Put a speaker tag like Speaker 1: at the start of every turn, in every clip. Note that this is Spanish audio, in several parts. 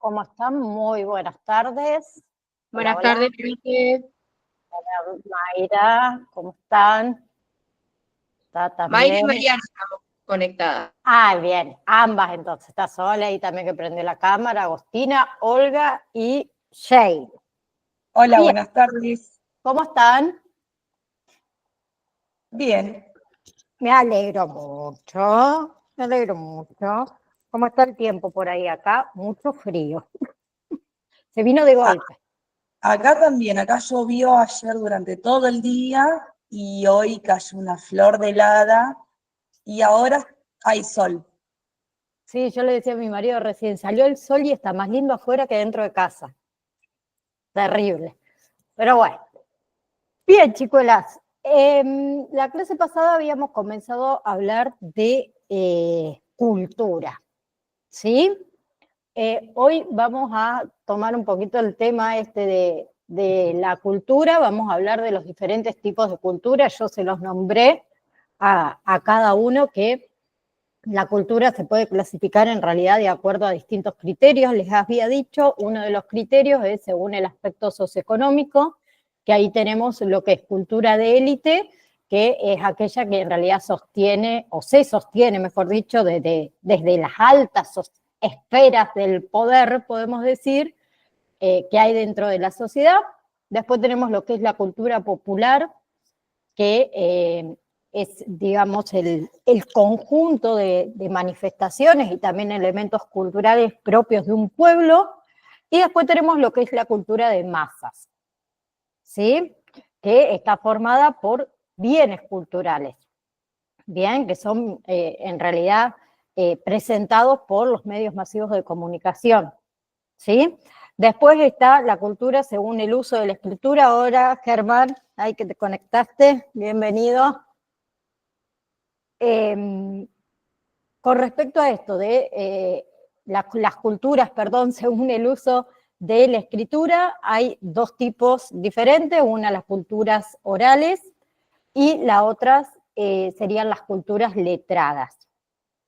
Speaker 1: ¿cómo están? Muy buenas tardes. Hola,
Speaker 2: Buenas
Speaker 1: hola.
Speaker 2: tardes, Enrique.
Speaker 1: Hola, Mayra, ¿cómo están? ¿Está
Speaker 2: Mayra y
Speaker 1: también?
Speaker 2: Mariana estamos conectadas.
Speaker 1: Ah, bien, ambas entonces. Está sola y también que prendió la cámara, Agostina, Olga y Shane.
Speaker 3: Hola,
Speaker 1: Bien,
Speaker 3: buenas tardes.
Speaker 1: ¿cómo están?
Speaker 3: Bien,
Speaker 1: Me alegro mucho, me alegro mucho. ¿Cómo está el tiempo por ahí acá? Mucho frío. Se vino de
Speaker 3: A-
Speaker 1: golpe.
Speaker 3: acá también, acá llovió ayer durante todo el día y hoy cayó una flor de helada y ahora hay sol.
Speaker 1: Sí, yo le decía a mi marido recién, salió el sol y está más lindo afuera que dentro de casa. Terrible. Pero bueno. Bien, chicuelas. La clase pasada habíamos comenzado a hablar de cultura, ¿sí? Hoy vamos a tomar un poquito el tema de la cultura, vamos a hablar de los diferentes tipos de cultura. Yo se los nombré a cada uno que la cultura se puede clasificar en realidad de acuerdo a distintos criterios. Les había dicho, uno de los criterios es según el aspecto socioeconómico, que ahí tenemos lo que es cultura de élite, que es aquella que en realidad sostiene, o se sostiene, mejor dicho, desde las altas esferas del poder, podemos decir, que hay dentro de la sociedad. Después tenemos lo que es la cultura popular, que es, digamos, el conjunto de manifestaciones y también elementos culturales propios de un pueblo. Y después tenemos lo que es la cultura de masas, ¿sí? Que está formada por bienes culturales, bien, que son en realidad presentados por los medios masivos de comunicación, ¿sí? Después está la cultura según el uso de la escritura. Ahora, Germán, ahí que te conectaste, bienvenido. Con respecto a esto de las culturas, perdón, según el uso de la escritura, hay dos tipos diferentes, una las culturas orales y la otra serían las culturas letradas,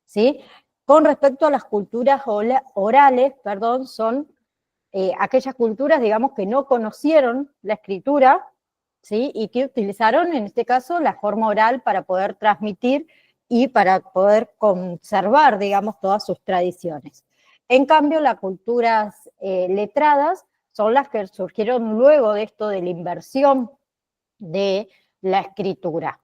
Speaker 1: ¿sí? Con respecto a las culturas orales, perdón, son aquellas culturas, digamos, que no conocieron la escritura, ¿sí? Y que utilizaron, en este caso, la forma oral para poder transmitir y para poder conservar, digamos, todas sus tradiciones. En cambio, las culturas letradas son las que surgieron luego de esto de la inversión de la escritura,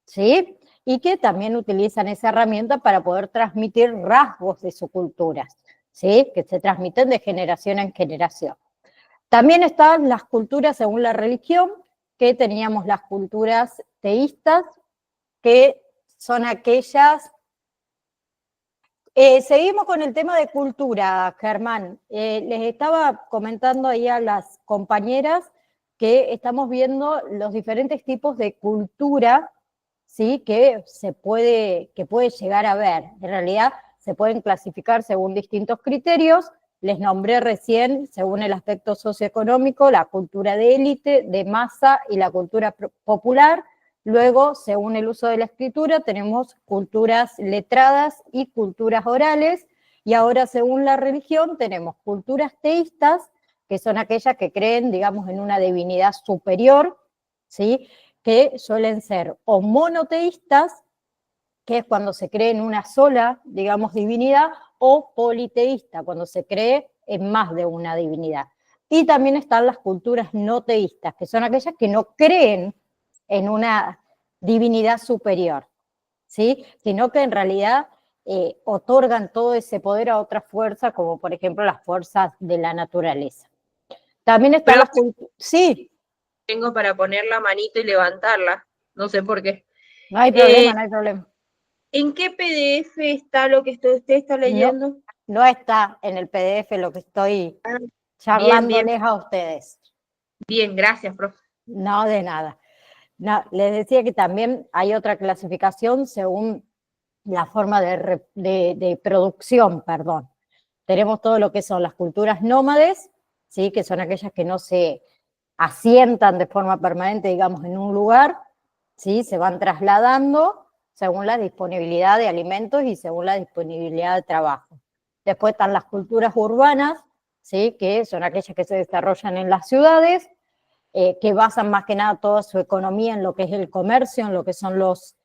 Speaker 1: ¿sí? Y que también utilizan esa herramienta para poder transmitir rasgos de su cultura, ¿sí? Que se transmiten de generación en generación. También están las culturas según la religión, que teníamos las culturas teístas, que son aquellas... seguimos con el tema de cultura, Germán. Les estaba comentando ahí a las compañeras que estamos viendo los diferentes tipos de cultura, ¿sí? Que puede llegar a ver. En realidad se pueden clasificar según distintos criterios. Les nombré recién, según el aspecto socioeconómico, la cultura de élite, de masa y la cultura popular. Luego, según el uso de la escritura, tenemos culturas letradas y culturas orales. Y ahora, según la religión, tenemos culturas teístas, que son aquellas que creen, digamos, en una divinidad superior, ¿sí? Que suelen ser o monoteístas, que es cuando se cree en una sola, digamos, divinidad, o politeísta, cuando se cree en más de una divinidad. Y también están las culturas no teístas, que son aquellas que no creen en una divinidad superior, ¿sí? Sino que en realidad otorgan todo ese poder a otras fuerzas, como por ejemplo las fuerzas de la naturaleza. También están
Speaker 2: Pero
Speaker 1: las culturas... Sí,
Speaker 2: tengo para poner la manito y levantarla. No sé por qué.
Speaker 1: no hay
Speaker 2: Eh,
Speaker 1: problema, no hay problema.
Speaker 2: ¿En qué PDF está lo que usted está
Speaker 1: No,
Speaker 2: leyendo?
Speaker 1: no está en el PDF lo que estoy
Speaker 2: Ah, bien, bien,
Speaker 1: charlándoles a ustedes.
Speaker 2: bien, gracias, profe.
Speaker 1: No, de nada. No, les decía que también hay otra clasificación según la forma de producción, perdón. Tenemos todo lo que son las culturas nómades, ¿sí? Que son aquellas que no se asientan de forma permanente, digamos, en un lugar, ¿sí? Se van trasladando según la disponibilidad de alimentos y según la disponibilidad de trabajo. Después están las culturas urbanas, ¿sí? Que son aquellas que se desarrollan en las ciudades, que basan más que nada toda su economía en lo que es el comercio, en lo que son los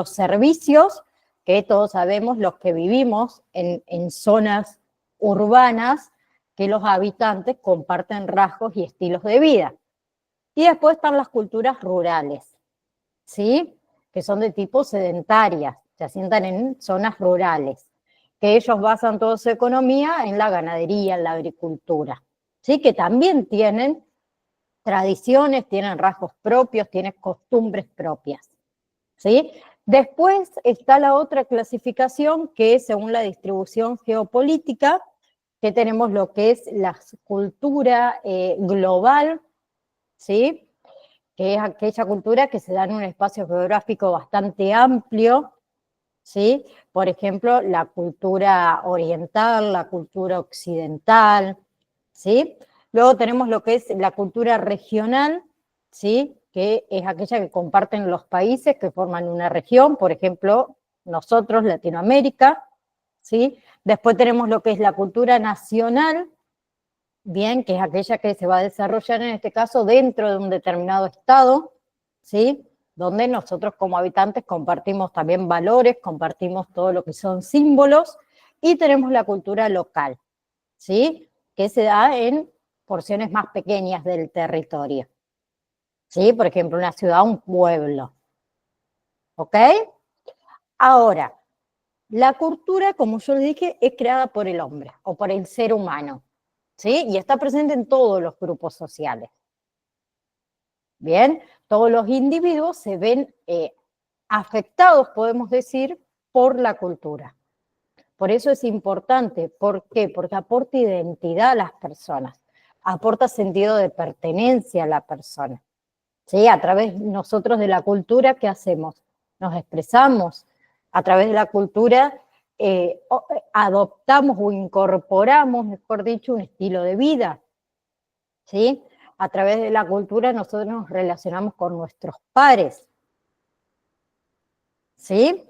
Speaker 1: servicios, que todos sabemos los que vivimos en zonas urbanas, que los habitantes comparten rasgos y estilos de vida. Y después están las culturas rurales, ¿sí? Que son de tipo sedentarias, se asientan en zonas rurales, que ellos basan toda su economía en la ganadería, en la agricultura, ¿sí? Que también tienen tradiciones, tienen rasgos propios, tienen costumbres propias, ¿sí? Después está la otra clasificación, que es según la distribución geopolítica, que tenemos lo que es la cultura global, ¿sí? Que es aquella cultura que se da en un espacio geográfico bastante amplio, ¿sí? Por ejemplo, la cultura oriental, la cultura occidental, ¿sí? Luego tenemos lo que es la cultura regional, ¿sí? Que es aquella que comparten los países que forman una región, por ejemplo, nosotros, Latinoamérica, ¿sí? Después tenemos lo que es la cultura nacional, bien, que es aquella que se va a desarrollar en este caso dentro de un determinado estado, ¿sí? Donde nosotros como habitantes compartimos también valores, compartimos todo lo que son símbolos, y tenemos la cultura local, ¿sí? Que se da en porciones más pequeñas del territorio, ¿sí? Por ejemplo, una ciudad, un pueblo, ¿ok? Ahora, la cultura, como yo les dije, es creada por el hombre o por el ser humano, ¿sí? Y está presente en todos los grupos sociales. Bien, todos los individuos se ven afectados, podemos decir, por la cultura. Por eso es importante. ¿Por qué? Porque aporta identidad a las personas, aporta sentido de pertenencia a la persona. ¿Sí? A través nosotros de la cultura, ¿qué hacemos? Nos expresamos. A través de la cultura adoptamos o incorporamos, mejor dicho, un estilo de vida. ¿Sí? A través de la cultura nosotros nos relacionamos con nuestros pares. ¿Sí?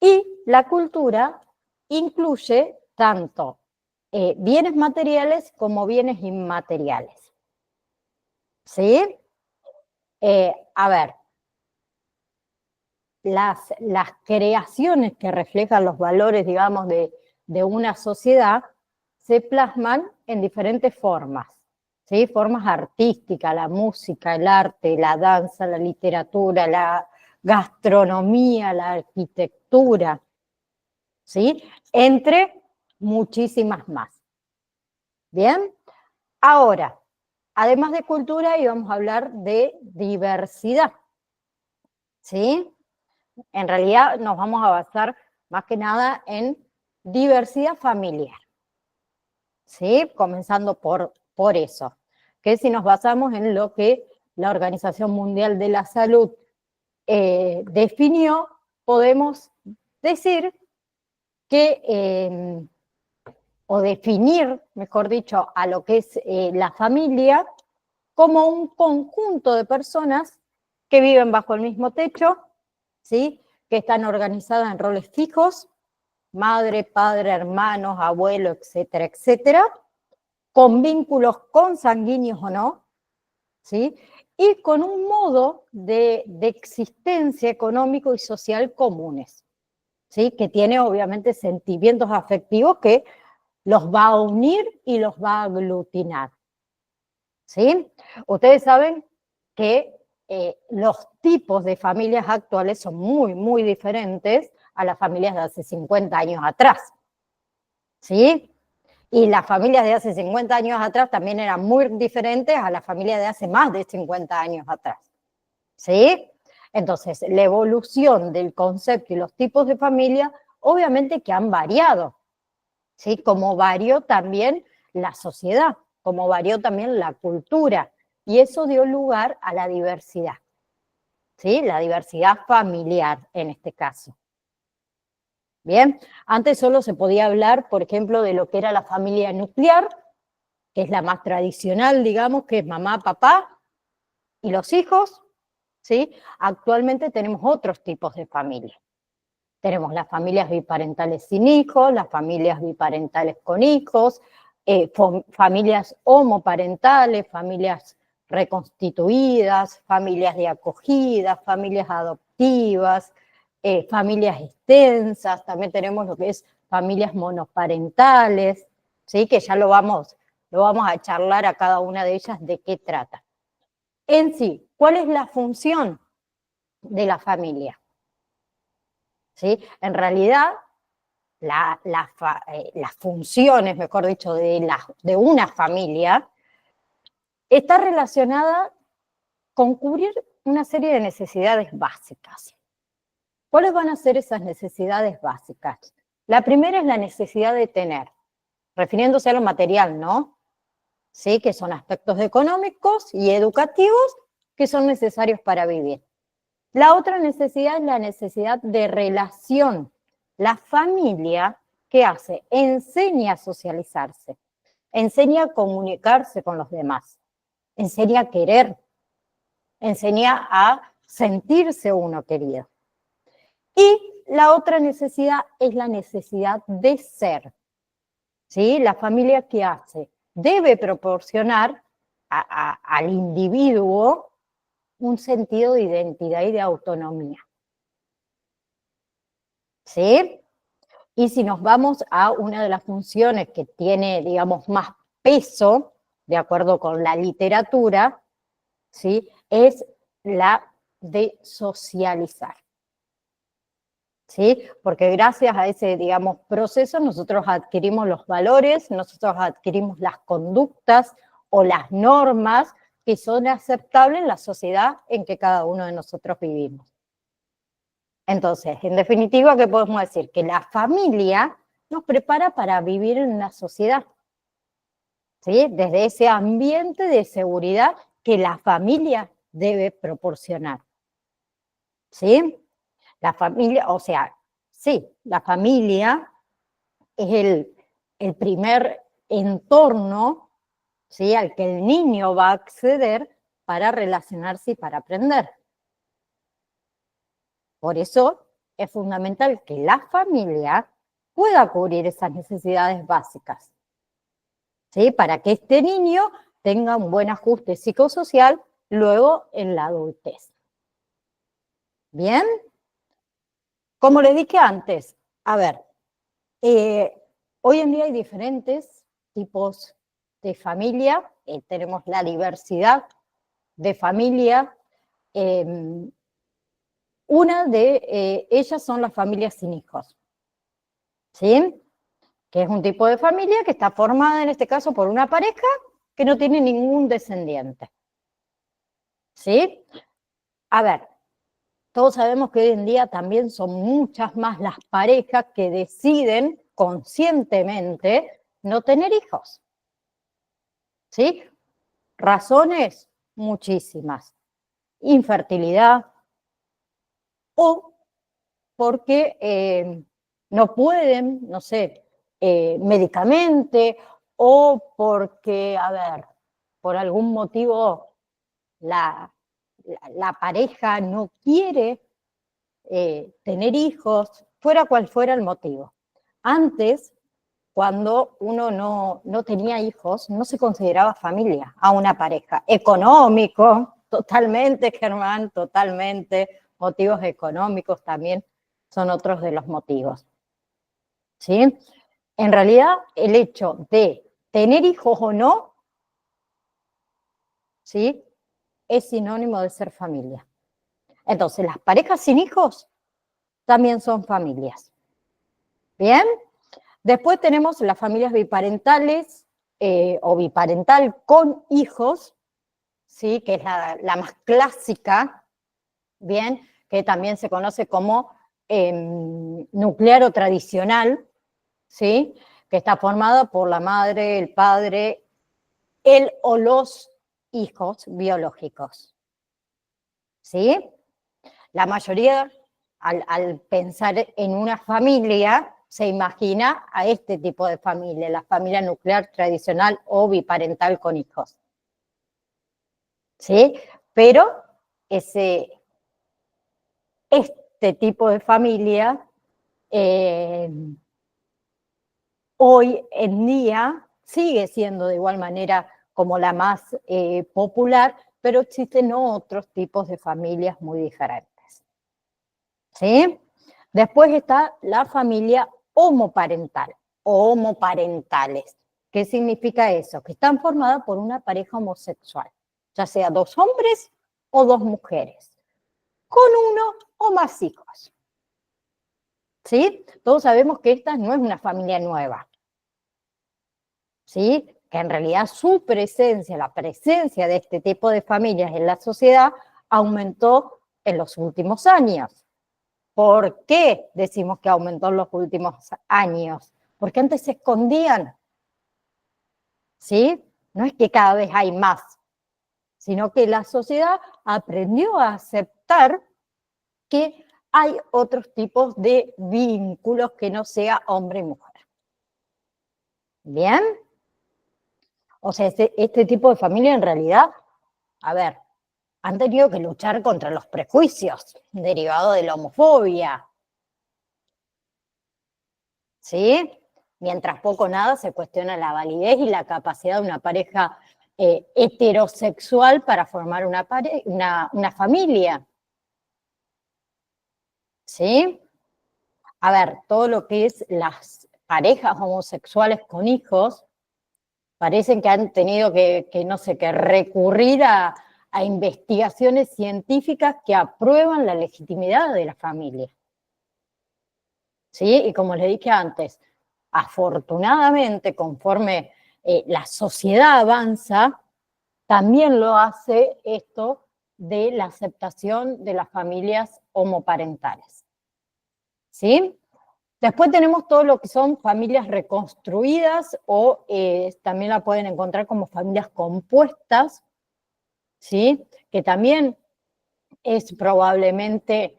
Speaker 1: Y la cultura incluye tanto bienes materiales como bienes inmateriales. ¿Sí? A ver, las creaciones que reflejan los valores, digamos, de una sociedad se plasman en diferentes formas, ¿sí? Formas artísticas, la música, el arte, la danza, la literatura, la gastronomía, la arquitectura, ¿sí? Entre muchísimas más. ¿Bien? Ahora, además de cultura, íbamos a hablar de diversidad, ¿sí? En realidad nos vamos a basar más que nada en diversidad familiar, ¿sí? Comenzando por eso, que si nos basamos en lo que la Organización Mundial de la Salud definió, podemos decir que, o definir, mejor dicho, a lo que es la familia como un conjunto de personas que viven bajo el mismo techo, ¿sí? Que están organizadas en roles fijos, madre, padre, hermanos, abuelo, etcétera, etcétera, con vínculos consanguíneos o no, ¿sí? Y con un modo de existencia económico y social comunes, ¿sí? Que tiene obviamente sentimientos afectivos que los va a unir y los va a aglutinar, ¿sí? Ustedes saben que los tipos de familias actuales son muy, muy diferentes a las familias de hace 50 años atrás, ¿sí? Y las familias de hace 50 años atrás también eran muy diferentes a las familias de hace más de 50 años atrás, ¿sí? Entonces, la evolución del concepto y los tipos de familia, obviamente que han variado, ¿sí? Como varió también la sociedad, como varió también la cultura, y eso dio lugar a la diversidad, ¿sí? La diversidad familiar en este caso. Bien, antes solo se podía hablar, por ejemplo, de lo que era la familia nuclear, que es la más tradicional, digamos, que es mamá, papá y los hijos, ¿sí? Actualmente tenemos otros tipos de familia. Tenemos las familias biparentales sin hijos, las familias biparentales con hijos, familias homoparentales, familias reconstituidas, familias de acogida, familias adoptivas, familias extensas, también tenemos lo que es familias monoparentales, ¿sí? Que ya lo vamos a charlar a cada una de ellas de qué trata. En sí, ¿cuál es la función de la familia? ¿Sí? En realidad, las funciones, mejor dicho, de una familia está relacionada con cubrir una serie de necesidades básicas. ¿Cuáles van a ser esas necesidades básicas? La primera es la necesidad de tener, refiriéndose a lo material, ¿no? ¿Sí? Que son aspectos económicos y educativos que son necesarios para vivir. La otra necesidad es la necesidad de relación. La familia, ¿qué hace? Enseña a socializarse, enseña a comunicarse con los demás, enseña a querer, enseña a sentirse uno querido. Y la otra necesidad es la necesidad de ser. ¿Sí? La familia, ¿qué hace? Debe proporcionar al individuo un sentido de identidad y de autonomía. ¿Sí? Y si nos vamos a una de las funciones que tiene, digamos, más peso, de acuerdo con la literatura, ¿sí? Es la de socializar. ¿Sí? Porque gracias a ese, digamos, proceso nosotros adquirimos los valores, nosotros adquirimos las conductas o las normas que son aceptables en la sociedad en que cada uno de nosotros vivimos. Entonces, en definitiva, ¿qué podemos decir? Que la familia nos prepara para vivir en una sociedad, ¿sí? Desde ese ambiente de seguridad que la familia debe proporcionar, ¿sí? La familia, o sea, sí, la familia es el primer entorno, ¿sí? Al que el niño va a acceder para relacionarse y para aprender. Por eso es fundamental que la familia pueda cubrir esas necesidades básicas, ¿sí? Para que este niño tenga un buen ajuste psicosocial luego en la adultez. ¿Bien? Como les dije antes, a ver, hoy en día hay diferentes tipos de familia, tenemos la diversidad de familia. Una de ellas son las familias sin hijos, ¿sí? Que es un tipo de familia que está formada en este caso por una pareja que no tiene ningún descendiente, ¿sí? A ver, todos sabemos que hoy en día también son muchas más las parejas que deciden conscientemente no tener hijos, ¿sí? Razones muchísimas. Infertilidad o porque no pueden, no sé, médicamente o porque, a ver, por algún motivo la pareja no quiere tener hijos, fuera cual fuera el motivo. Antes, cuando uno no tenía hijos, no se consideraba familia a una pareja. Económico, totalmente, Germán, totalmente. Motivos económicos también son otros de los motivos. ¿Sí? En realidad, el hecho de tener hijos o no, ¿sí? Es sinónimo de ser familia. Entonces, las parejas sin hijos también son familias. ¿Bien? Después tenemos las familias biparentales o biparental con hijos, ¿sí? Que es la más clásica, ¿bien? Que también se conoce como nuclear o tradicional, ¿sí? Que está formada por la madre, el padre, el o los hijos biológicos, ¿sí? La mayoría, al pensar en una familia, se imagina a este tipo de familia, la familia nuclear tradicional o biparental con hijos. ¿Sí? Pero este tipo de familia hoy en día sigue siendo de igual manera como la más popular, pero existen otros tipos de familias muy diferentes. ¿Sí? Después está la familia homoparental o homoparentales. ¿Qué significa eso? Que están formadas por una pareja homosexual, ya sea dos hombres o dos mujeres, con uno o más hijos. ¿Sí? Todos sabemos que esta no es una familia nueva. ¿Sí? Que en realidad su presencia, la presencia de este tipo de familias en la sociedad aumentó en los últimos años. ¿Por qué decimos que aumentó en los últimos años? Porque antes se escondían, ¿sí? No es que cada vez hay más, sino que la sociedad aprendió a aceptar que hay otros tipos de vínculos que no sea hombre y mujer. ¿Bien? O sea, este tipo de familia en realidad, a ver, han tenido que luchar contra los prejuicios derivados de la homofobia, ¿sí? Mientras poco o nada se cuestiona la validez y la capacidad de una pareja heterosexual para formar una familia, ¿sí? A ver, todo lo que es las parejas homosexuales con hijos, parecen que han tenido no sé, que recurrir a investigaciones científicas que aprueban la legitimidad de la familia. ¿Sí? Y como les dije antes, afortunadamente, conforme la sociedad avanza, también lo hace esto de la aceptación de las familias homoparentales. ¿Sí? Después tenemos todo lo que son familias reconstruidas o también la pueden encontrar como familias compuestas, ¿sí? Que también es probablemente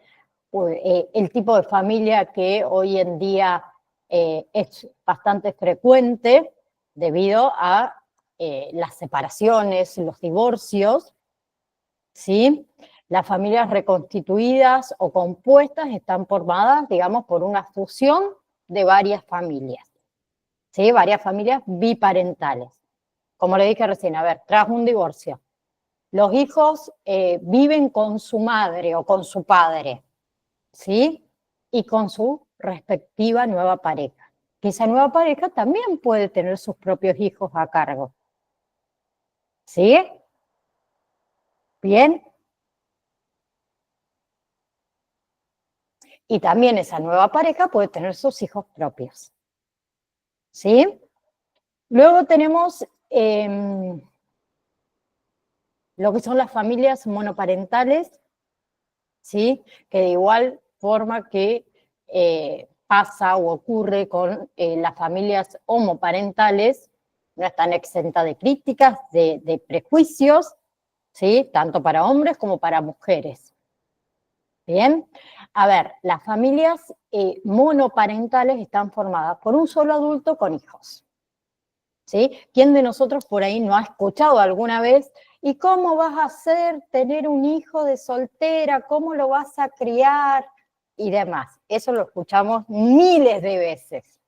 Speaker 1: el tipo de familia que hoy en día es bastante frecuente debido a las separaciones, los divorcios, ¿sí? Las familias reconstituidas o compuestas están formadas, digamos, por una fusión de varias familias, ¿sí? Varias familias biparentales. Como le dije recién, a ver, tras un divorcio, los hijos viven con su madre o con su padre, ¿sí? Y con su respectiva nueva pareja. Que esa nueva pareja también puede tener sus propios hijos a cargo. ¿Sí? ¿Bien? Y también esa nueva pareja puede tener sus hijos propios. ¿Sí? Luego tenemos lo que son las familias monoparentales, ¿sí? Que de igual forma que pasa o ocurre con las familias homoparentales, no están exentas de críticas, de prejuicios, ¿sí? Tanto para hombres como para mujeres. Bien, a ver, las familias monoparentales están formadas por un solo adulto con hijos. ¿Sí? ¿Quién de nosotros por ahí no ha escuchado alguna vez? ¿Y cómo vas a hacer tener un hijo de soltera? ¿Cómo lo vas a criar? Y demás. Eso lo escuchamos miles de veces.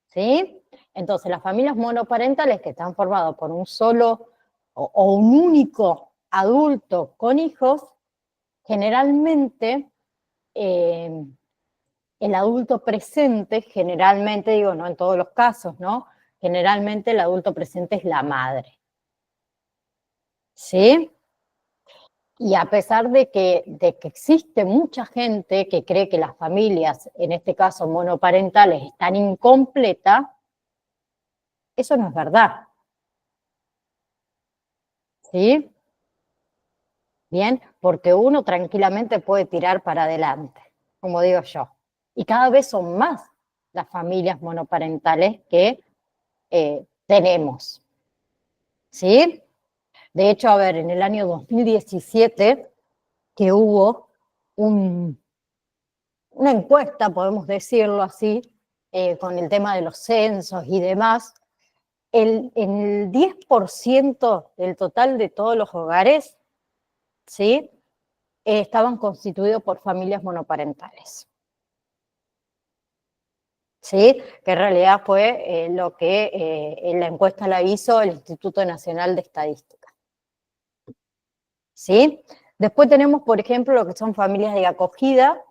Speaker 1: ¿Sí? Entonces, las familias monoparentales que están formadas por un solo o un único adulto con hijos, generalmente el adulto presente, generalmente, digo, no en todos los casos, ¿no? Generalmente el adulto presente es la madre. ¿Sí? Y a pesar de que existe mucha gente que cree que las familias, en este caso monoparentales, están incompletas, eso no es verdad. ¿Sí? Bien, porque uno tranquilamente puede tirar para adelante, como digo yo. Y cada vez son más las familias monoparentales que tenemos. ¿Sí? De hecho, a ver, en el año 2017, que hubo una encuesta, podemos decirlo así, con el tema de los censos y demás, el 10% del total de todos los hogares, ¿sí? Estaban constituidos por familias monoparentales. ¿sí? Que en realidad fue lo que en la encuesta la hizo el Instituto Nacional de Estadística. ¿Sí? Después tenemos, por ejemplo, lo que son familias de acogida,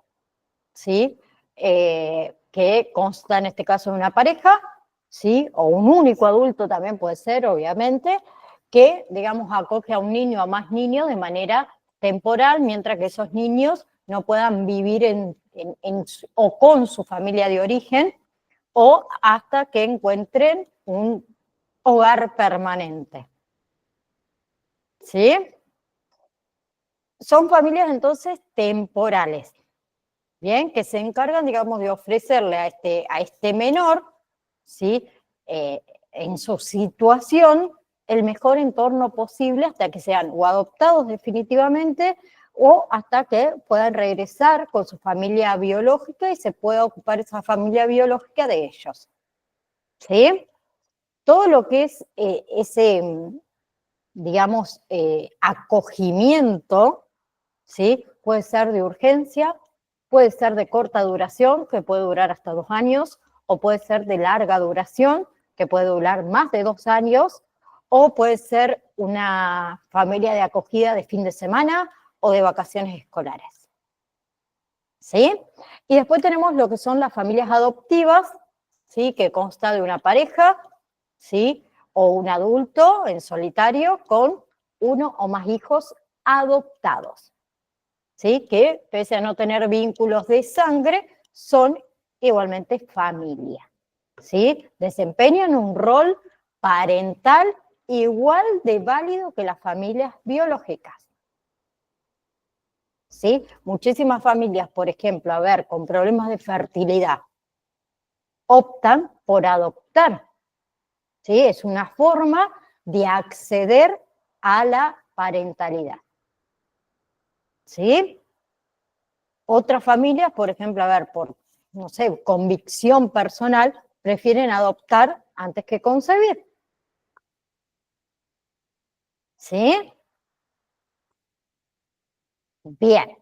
Speaker 1: ¿sí? Que consta en este caso de una pareja, ¿sí? O un único adulto también puede ser, obviamente, que, digamos, acoge a un niño o a más niños de manera temporal, mientras que esos niños no puedan vivir o con su familia de origen, o hasta que encuentren un hogar permanente. ¿Sí? Son familias entonces temporales, ¿bien? Que se encargan, digamos, de ofrecerle a este menor, ¿sí? En su situación, el mejor entorno posible hasta que sean o adoptados definitivamente o hasta que puedan regresar con su familia biológica y se pueda ocupar esa familia biológica de ellos. ¿Sí? Todo lo que es ese, digamos, acogimiento, ¿sí? Puede ser de urgencia, puede ser de corta duración, que puede durar hasta 2 años, o puede ser de larga duración, que puede durar más de 2 años, o puede ser una familia de acogida de fin de semana o de vacaciones escolares. ¿Sí? Y después tenemos lo que son las familias adoptivas, ¿sí? Que consta de una pareja, ¿sí? O un adulto en solitario con uno o más hijos adoptados, ¿sí? Que pese a no tener vínculos de sangre, son igualmente familia, ¿sí? Desempeñan un rol parental igual de válido que las familias biológicas. ¿Sí? Muchísimas familias, por ejemplo, con problemas de fertilidad, optan por adoptar. ¿Sí? Es una forma de acceder a la parentalidad. ¿Sí? Otras familias, por ejemplo, por, no sé, convicción personal, prefieren adoptar antes que concebir. ¿Sí? Bien.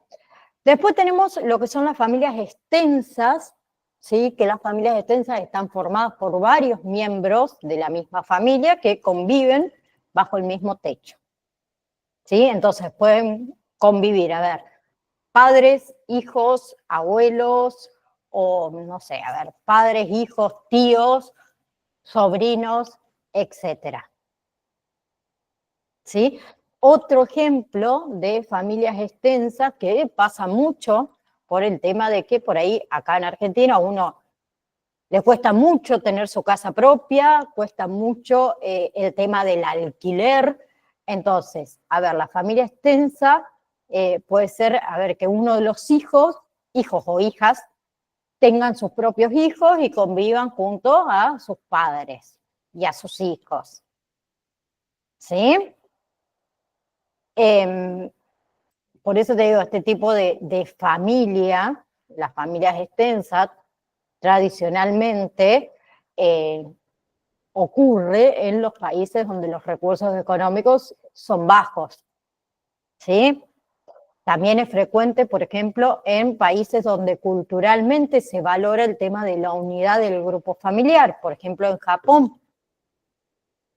Speaker 1: Después tenemos lo que son las familias extensas, ¿sí? Que las familias extensas están formadas por varios miembros de la misma familia que conviven bajo el mismo techo. ¿Sí? Entonces pueden convivir, padres, hijos, abuelos, o no sé, padres, hijos, tíos, sobrinos, etcétera. ¿Sí? Otro ejemplo de familias extensas que pasa mucho por el tema de que por ahí, acá en Argentina, a uno le cuesta mucho tener su casa propia, cuesta mucho el tema del alquiler. Entonces, la familia extensa puede ser, que uno de los hijos o hijas, tengan sus propios hijos y convivan junto a sus padres y a sus hijos. ¿Sí? Por eso te digo, este tipo de familia, las familias extensas, tradicionalmente ocurre en los países donde los recursos económicos son bajos. ¿Sí? También es frecuente, por ejemplo, en países donde culturalmente se valora el tema de la unidad del grupo familiar, por ejemplo, en Japón.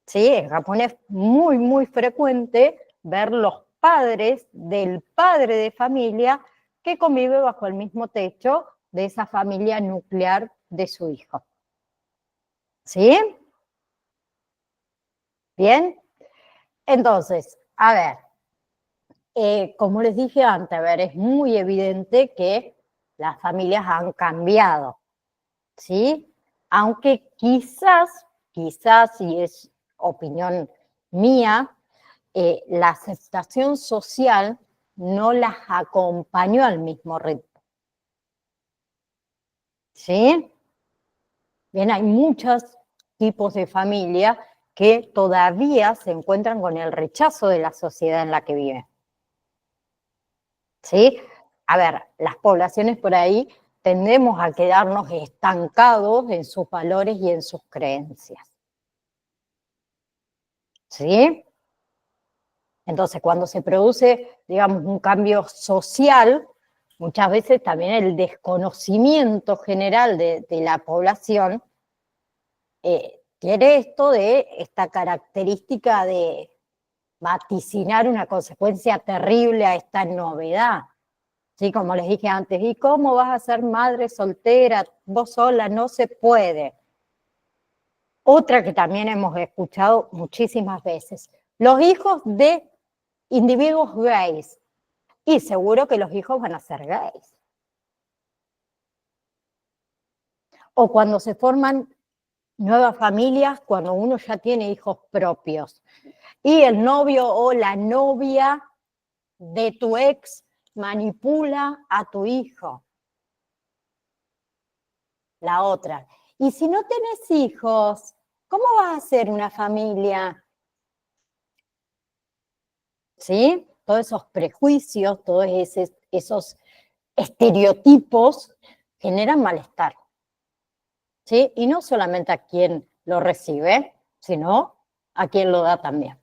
Speaker 1: ¿Sí? En Japón es muy, muy frecuente ver los padres del padre de familia que convive bajo el mismo techo de esa familia nuclear de su hijo. ¿Sí? Bien. Entonces, como les dije antes, es muy evidente que las familias han cambiado, ¿sí? Aunque quizás, y es opinión mía, la aceptación social no las acompañó al mismo ritmo. ¿Sí? Bien, hay muchos tipos de familia que todavía se encuentran con el rechazo de la sociedad en la que viven. ¿Sí? Las poblaciones por ahí tendemos a quedarnos estancados en sus valores y en sus creencias. ¿Sí? Entonces, cuando se produce, digamos, un cambio social, muchas veces también el desconocimiento general de la población tiene esto de esta característica de vaticinar una consecuencia terrible a esta novedad. Sí, como les dije antes, ¿y cómo vas a ser madre soltera, vos sola? No se puede. Otra que también hemos escuchado muchísimas veces, los hijos de individuos gays, y seguro que los hijos van a ser gays. O cuando se forman nuevas familias, cuando uno ya tiene hijos propios, y el novio o la novia de tu ex manipula a tu hijo. La otra. Y si no tenés hijos, ¿cómo vas a hacer una familia? ¿Sí? Todos esos prejuicios, todos esos estereotipos generan malestar. ¿Sí? Y no solamente a quien lo recibe, sino a quien lo da también.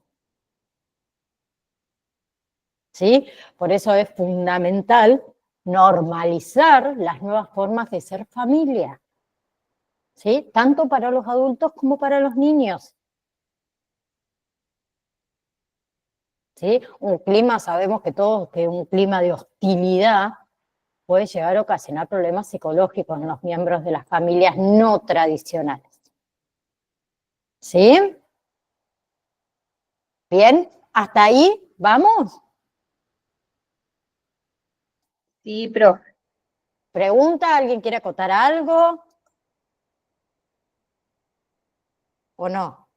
Speaker 1: ¿Sí? Por eso es fundamental normalizar las nuevas formas de ser familia. ¿Sí? Tanto para los adultos como para los niños. ¿Sí? Un clima, sabemos que todos, que un clima de hostilidad puede llegar a ocasionar problemas psicológicos en los miembros de las familias no tradicionales. ¿Sí? Bien, hasta ahí, ¿vamos?
Speaker 2: Sí, profe.
Speaker 1: ¿Pregunta? ¿Alguien quiere acotar algo? ¿O no?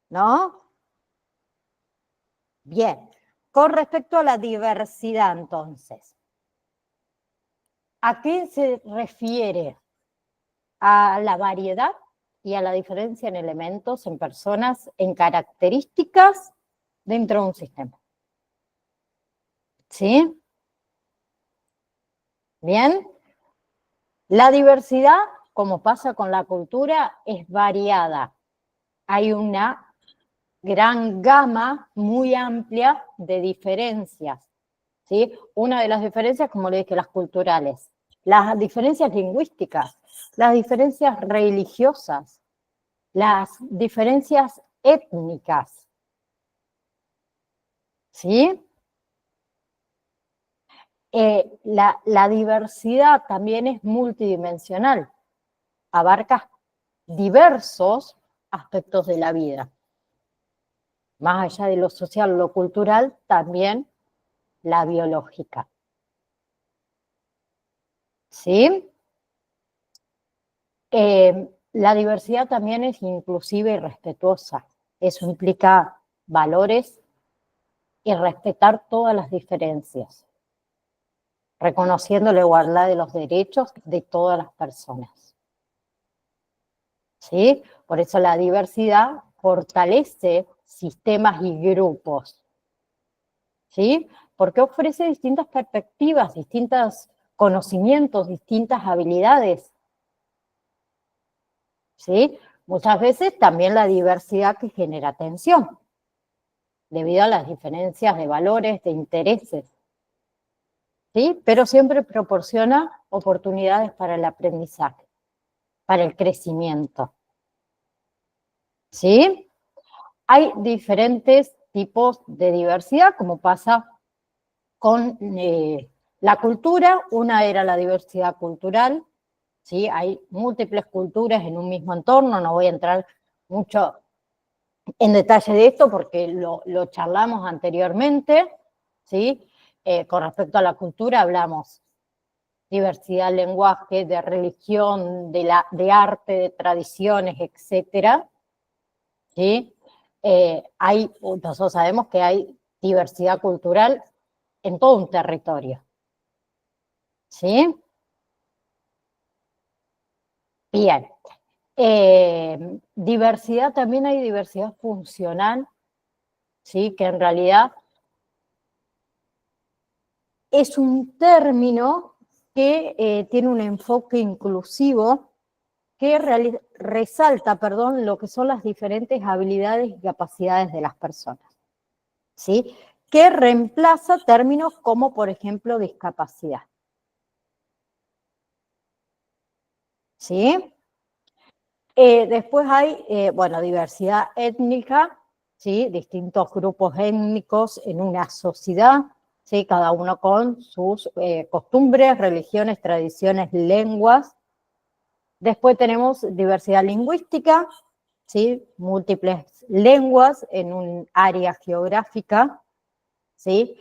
Speaker 1: ¿No? Bien. Con respecto a la diversidad, entonces, ¿a qué se refiere? A la variedad y a la diferencia en elementos, en personas, en características dentro de un sistema. ¿Sí? Bien. La diversidad, como pasa con la cultura, es variada. Hay una gran gama muy amplia de diferencias. ¿Sí? Una de las diferencias, como le dije, las culturales, las diferencias lingüísticas, las diferencias religiosas, las diferencias étnicas. ¿Sí? La diversidad también es multidimensional, abarca diversos aspectos de la vida. Más allá de lo social, lo cultural, también la biológica. ¿Sí? La diversidad también es inclusiva y respetuosa. Eso implica valores y respetar todas las diferencias, reconociendo la igualdad de los derechos de todas las personas. ¿Sí? Por eso la diversidad fortalece sistemas y grupos. ¿Sí? Porque ofrece distintas perspectivas, distintos conocimientos, distintas habilidades. ¿Sí? Muchas veces también la diversidad que genera tensión, debido a las diferencias de valores, de intereses. ¿Sí? Pero siempre proporciona oportunidades para el aprendizaje, para el crecimiento. ¿Sí? Hay diferentes tipos de diversidad, como pasa con la cultura. Una era la diversidad cultural, ¿sí? Hay múltiples culturas en un mismo entorno, no voy a entrar mucho en detalle de esto porque lo charlamos anteriormente, ¿sí? Con respecto a la cultura hablamos diversidad de lenguaje, de religión, de arte, de tradiciones, etcétera, ¿sí? Nosotros sabemos que hay diversidad cultural en todo un territorio, ¿sí? Bien. Diversidad, también hay diversidad funcional, ¿sí? Que en realidad es un término que tiene un enfoque inclusivo que resalta, lo que son las diferentes habilidades y capacidades de las personas, ¿sí? que reemplaza términos como, por ejemplo, discapacidad. ¿Sí? Después hay, bueno, diversidad étnica, ¿sí? Distintos grupos étnicos en una sociedad, ¿sí? Cada uno con sus costumbres, religiones, tradiciones, lenguas. Después tenemos diversidad lingüística, ¿sí? Múltiples lenguas en un área geográfica, ¿sí?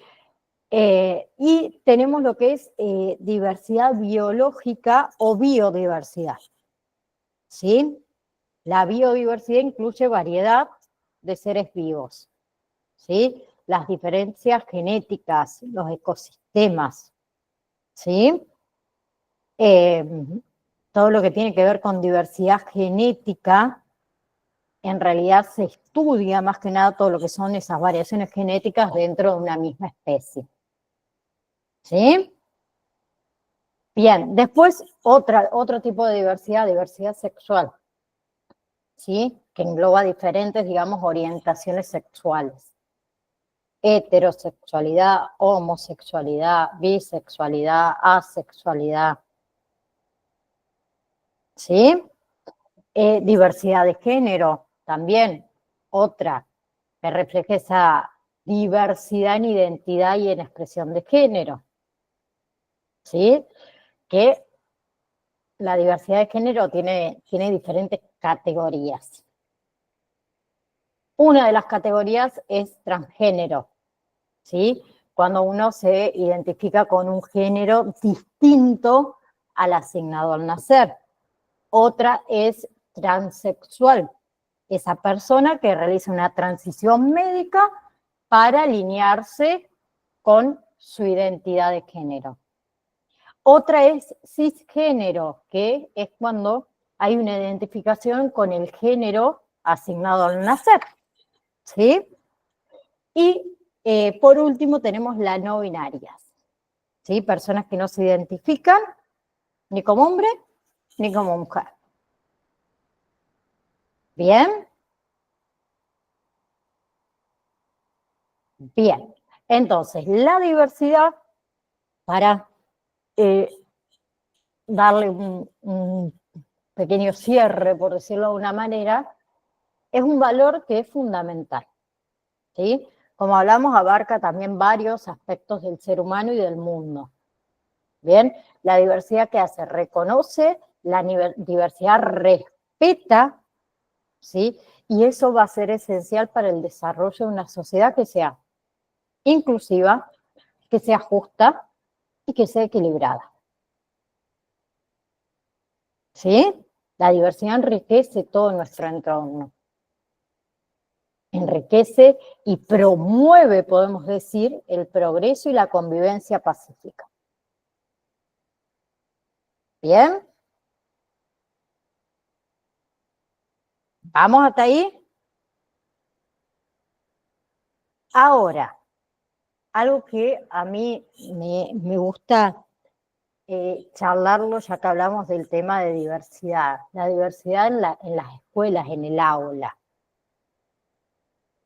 Speaker 1: Y tenemos lo que es diversidad biológica o biodiversidad, ¿sí? La biodiversidad incluye variedad de seres vivos, ¿sí? Las diferencias genéticas, los ecosistemas, ¿sí? Eh, todo lo que tiene que ver con diversidad genética, en realidad se estudia más que nada todo lo que son esas variaciones genéticas dentro de una misma especie, ¿sí? Bien, después otro tipo de diversidad, diversidad sexual, ¿sí? Que engloba diferentes, digamos, orientaciones sexuales. Heterosexualidad, homosexualidad, bisexualidad, asexualidad, ¿sí? Diversidad de género, también otra que refleja esa diversidad en identidad y en expresión de género, ¿sí? Que la diversidad de género tiene diferentes categorías. Una de las categorías es transgénero, ¿sí? Cuando uno se identifica con un género distinto al asignado al nacer. Otra es transexual, esa persona que realiza una transición médica para alinearse con su identidad de género. Otra es cisgénero, que es cuando hay una identificación con el género asignado al nacer, ¿sí? Y por último tenemos las no binarias, ¿sí? Personas que no se identifican ni como hombre ni como mujer. ¿Bien? Bien. Entonces, la diversidad, para darle un pequeño cierre, por decirlo de una manera, es un valor que es fundamental, ¿sí? Como hablamos, abarca también varios aspectos del ser humano y del mundo. Bien, la diversidad que hace, reconoce la diversidad, respeta, ¿sí? Y eso va a ser esencial para el desarrollo de una sociedad que sea inclusiva, que sea justa y que sea equilibrada. ¿Sí? La diversidad enriquece todo nuestro entorno. Enriquece y promueve, podemos decir, el progreso y la convivencia pacífica. ¿Bien? ¿Vamos hasta ahí? Ahora, algo que a mí me gusta charlarlo, ya que hablamos del tema de diversidad. La diversidad en las escuelas, en el aula.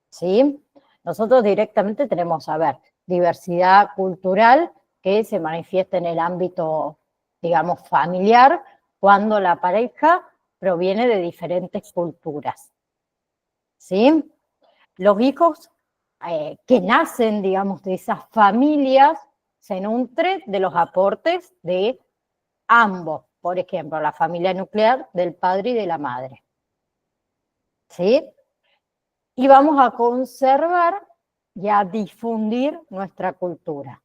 Speaker 1: ¿Sí? Nosotros directamente tenemos, a ver, diversidad cultural que se manifiesta en el ámbito, digamos, familiar, cuando la pareja proviene de diferentes culturas. ¿Sí? Los hijos que nacen, digamos, de esas familias se nutren de los aportes de ambos. Por ejemplo, la familia nuclear del padre y de la madre. ¿Sí? Y vamos a conservar y a difundir nuestra cultura.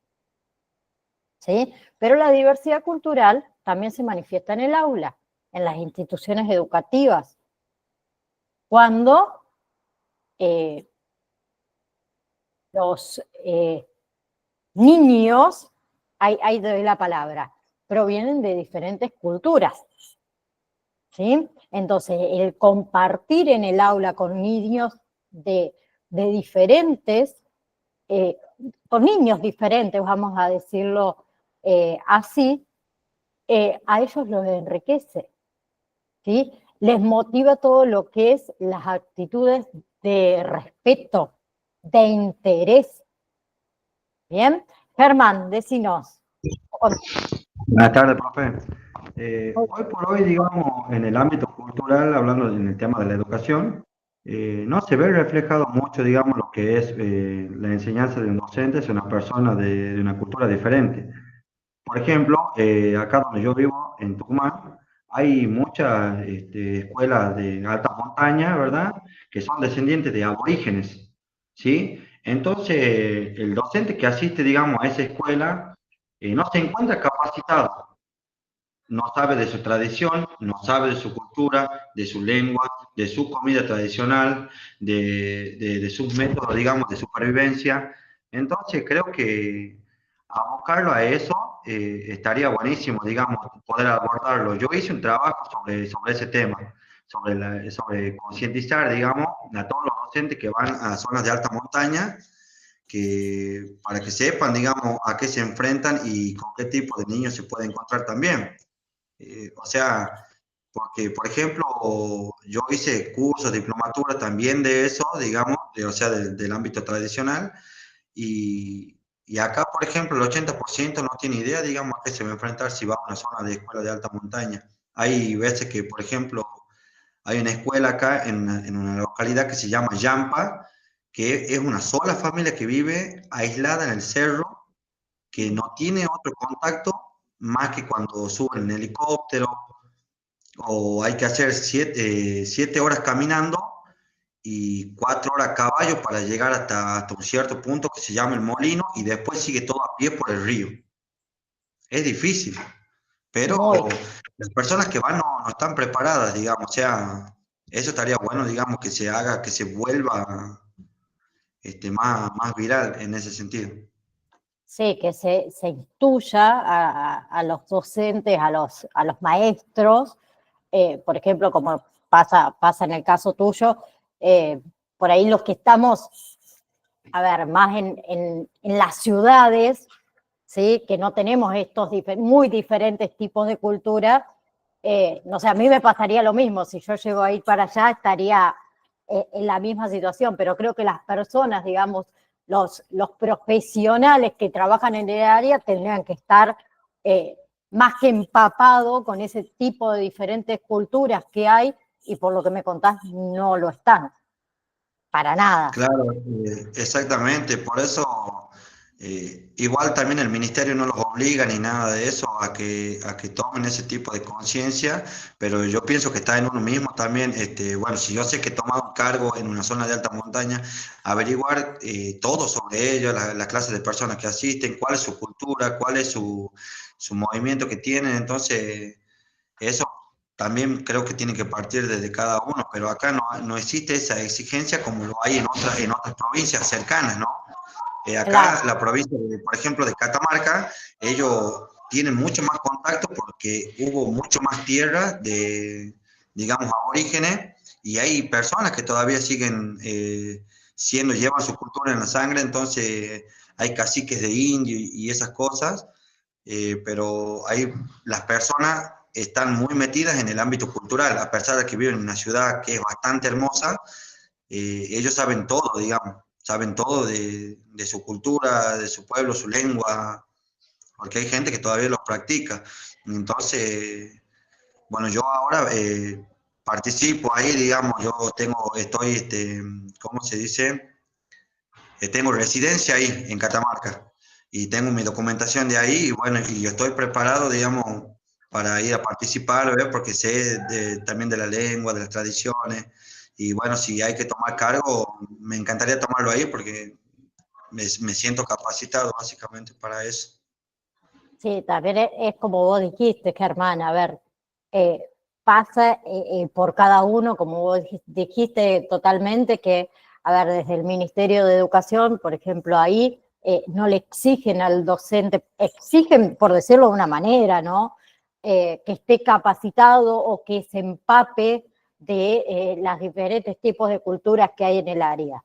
Speaker 1: ¿Sí? Pero la diversidad cultural también se manifiesta en el aula, en las instituciones educativas, cuando los niños, ahí doy la palabra, provienen de diferentes culturas. ¿Sí? Entonces, el compartir en el aula con niños de diferentes, con niños diferentes, vamos a decirlo así, a ellos los enriquece, ¿sí? Les motiva todo lo que es las actitudes de respeto, de interés, Bien. Germán, decinos.
Speaker 4: Buenas tardes, profe. Hoy por hoy, digamos, en el ámbito cultural, hablando en el tema de la educación, no se ve reflejado mucho, digamos, lo que es la enseñanza de un docente hacia una persona de una cultura diferente. Por ejemplo, acá donde yo vivo, en Tucumán, hay muchas escuelas de alta montaña, ¿verdad? Que son descendientes de aborígenes, ¿sí? Entonces, el docente que asiste, digamos, a esa escuela no se encuentra capacitado, no sabe de su tradición, no sabe de su cultura, de su lengua, de su comida tradicional, de sus métodos, digamos, de supervivencia. Entonces, creo que abocarlo a eso estaría buenísimo, digamos, poder abordarlo. Yo hice un trabajo sobre ese tema, sobre concientizar, digamos, a todos los docentes que van a zonas de alta montaña, para que sepan, digamos, a qué se enfrentan y con qué tipo de niños se puede encontrar también. O sea, porque, por ejemplo, yo hice cursos, diplomatura también de eso, digamos, o sea, del ámbito tradicional, y acá, por ejemplo, el 80% no tiene idea, digamos, a qué se va a enfrentar si va a una zona de escuela de alta montaña. Hay veces que, por ejemplo, hay una escuela acá en una localidad que se llama Yampa, que es una sola familia que vive aislada en el cerro, que no tiene otro contacto más que cuando suben en helicóptero o hay que hacer 7 horas caminando y 4 horas a caballo para llegar hasta un cierto punto que se llama el molino y después sigue todo a pie por el río. Es difícil, pero
Speaker 1: Muy.
Speaker 4: las personas que van no están preparadas, digamos, o sea, eso estaría bueno, digamos, que se haga, que se vuelva más viral en ese sentido.
Speaker 1: Sí, que se instruya a los docentes, a los maestros, por ejemplo, como pasa en el caso tuyo, por ahí los que estamos, a ver, más en las ciudades, ¿sí? Que no tenemos estos muy diferentes tipos de cultura, no sé, a mí me pasaría lo mismo, si yo llego a ir para allá estaría en la misma situación, pero creo que las personas, digamos, los profesionales que trabajan en el área tendrían que estar eh, más que empapados con ese tipo de diferentes culturas que hay y por lo que me contás no lo están, para nada.
Speaker 4: Claro, exactamente, por eso igual también el ministerio no los obliga ni nada de eso a que tomen ese tipo de conciencia, pero yo pienso que está en uno mismo también, bueno, si yo sé que he tomado un cargo en una zona de alta montaña, averiguar todo sobre ello, la clase de personas que asisten, cuál es su cultura, cuál es su movimiento que tienen, entonces eso también creo que tiene que partir desde cada uno, pero acá no existe esa exigencia como lo hay en otras provincias cercanas, ¿no? Acá
Speaker 1: Claro,
Speaker 4: la provincia, por ejemplo, de Catamarca, ellos tienen mucho más contacto porque hubo mucho más tierra digamos, aborígenes, y hay personas que todavía siguen llevan su cultura en la sangre, entonces hay caciques de indio y esas cosas, pero ahí las personas están muy metidas en el ámbito cultural, a pesar de que viven en una ciudad que es bastante hermosa, ellos saben todo, digamos, saben todo de su cultura, de su pueblo, su lengua, porque hay gente que todavía los practica. Entonces, bueno, yo ahora participo ahí, digamos, estoy, ¿cómo se dice? Tengo residencia ahí en Catamarca y tengo mi documentación de ahí y bueno, y yo estoy preparado, digamos, para ir a participar, ¿verdad? Porque sé también de la lengua, de las tradiciones y bueno, si hay que tomar cargo, me encantaría tomarlo ahí porque me siento capacitado básicamente para eso.
Speaker 1: sí, también es como vos dijiste, Germán, a ver, eh, pasa por cada uno, como vos dijiste totalmente, que, a ver, desde el Ministerio de Educación, por ejemplo, ahí no le exigen al docente, exigen, por decirlo de una manera, ¿no? Que esté capacitado o que se empape de las diferentes tipos de culturas que hay en el área.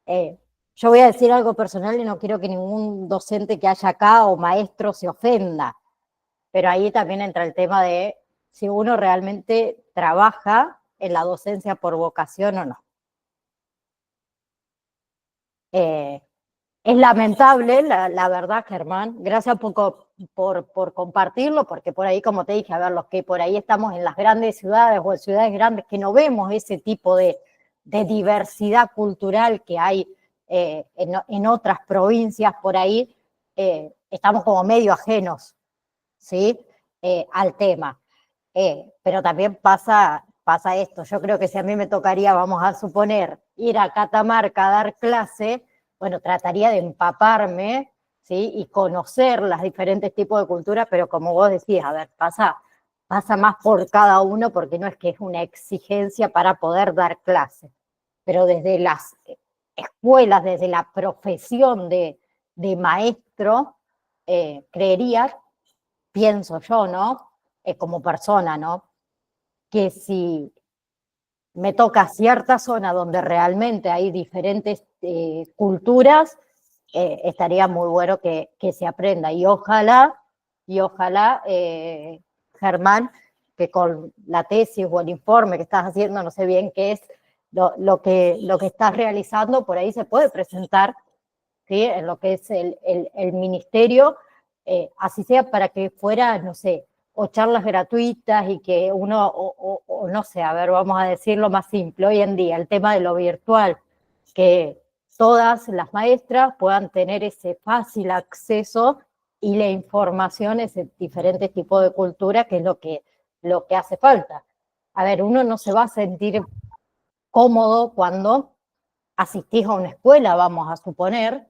Speaker 1: Eh, yo voy a decir algo personal y no quiero que ningún docente que haya acá o maestro se ofenda, pero ahí también entra el tema de si uno realmente trabaja en la docencia por vocación o no. Eh, Es lamentable, la verdad, Germán. Gracias por compartirlo, porque por ahí, como te dije, a ver, los que por ahí estamos en las grandes ciudades o en ciudades grandes, que no vemos ese tipo de diversidad cultural que hay en otras provincias por ahí, estamos como medio ajenos, ¿sí? Al tema. Pero también pasa esto. Yo creo que si a mí me tocaría, vamos a suponer, ir a Catamarca a dar clase, bueno, trataría de empaparme, ¿sí? Y conocer los diferentes tipos de cultura, pero como vos decís, a ver, pasa más por cada uno, porque no es que es una exigencia para poder dar clase, pero desde las escuelas, desde la profesión de maestro, creería, pienso yo, ¿no? Como persona, ¿no? Que si me toca cierta zona donde realmente hay diferentes culturas, estaría muy bueno que se aprenda. Y ojalá, Germán, que con la tesis o el informe que estás haciendo, no sé bien qué es lo que estás realizando, por ahí se puede presentar, ¿sí? En lo que es el ministerio, así sea para que fuera, no sé, o charlas gratuitas y que uno, o no sé, a ver, vamos a decirlo más simple, hoy en día el tema de lo virtual, que todas las maestras puedan tener ese fácil acceso y la información, ese diferentes tipos de cultura, que es lo que hace falta. A ver, uno no se va a sentir cómodo cuando asistís a una escuela, vamos a suponer,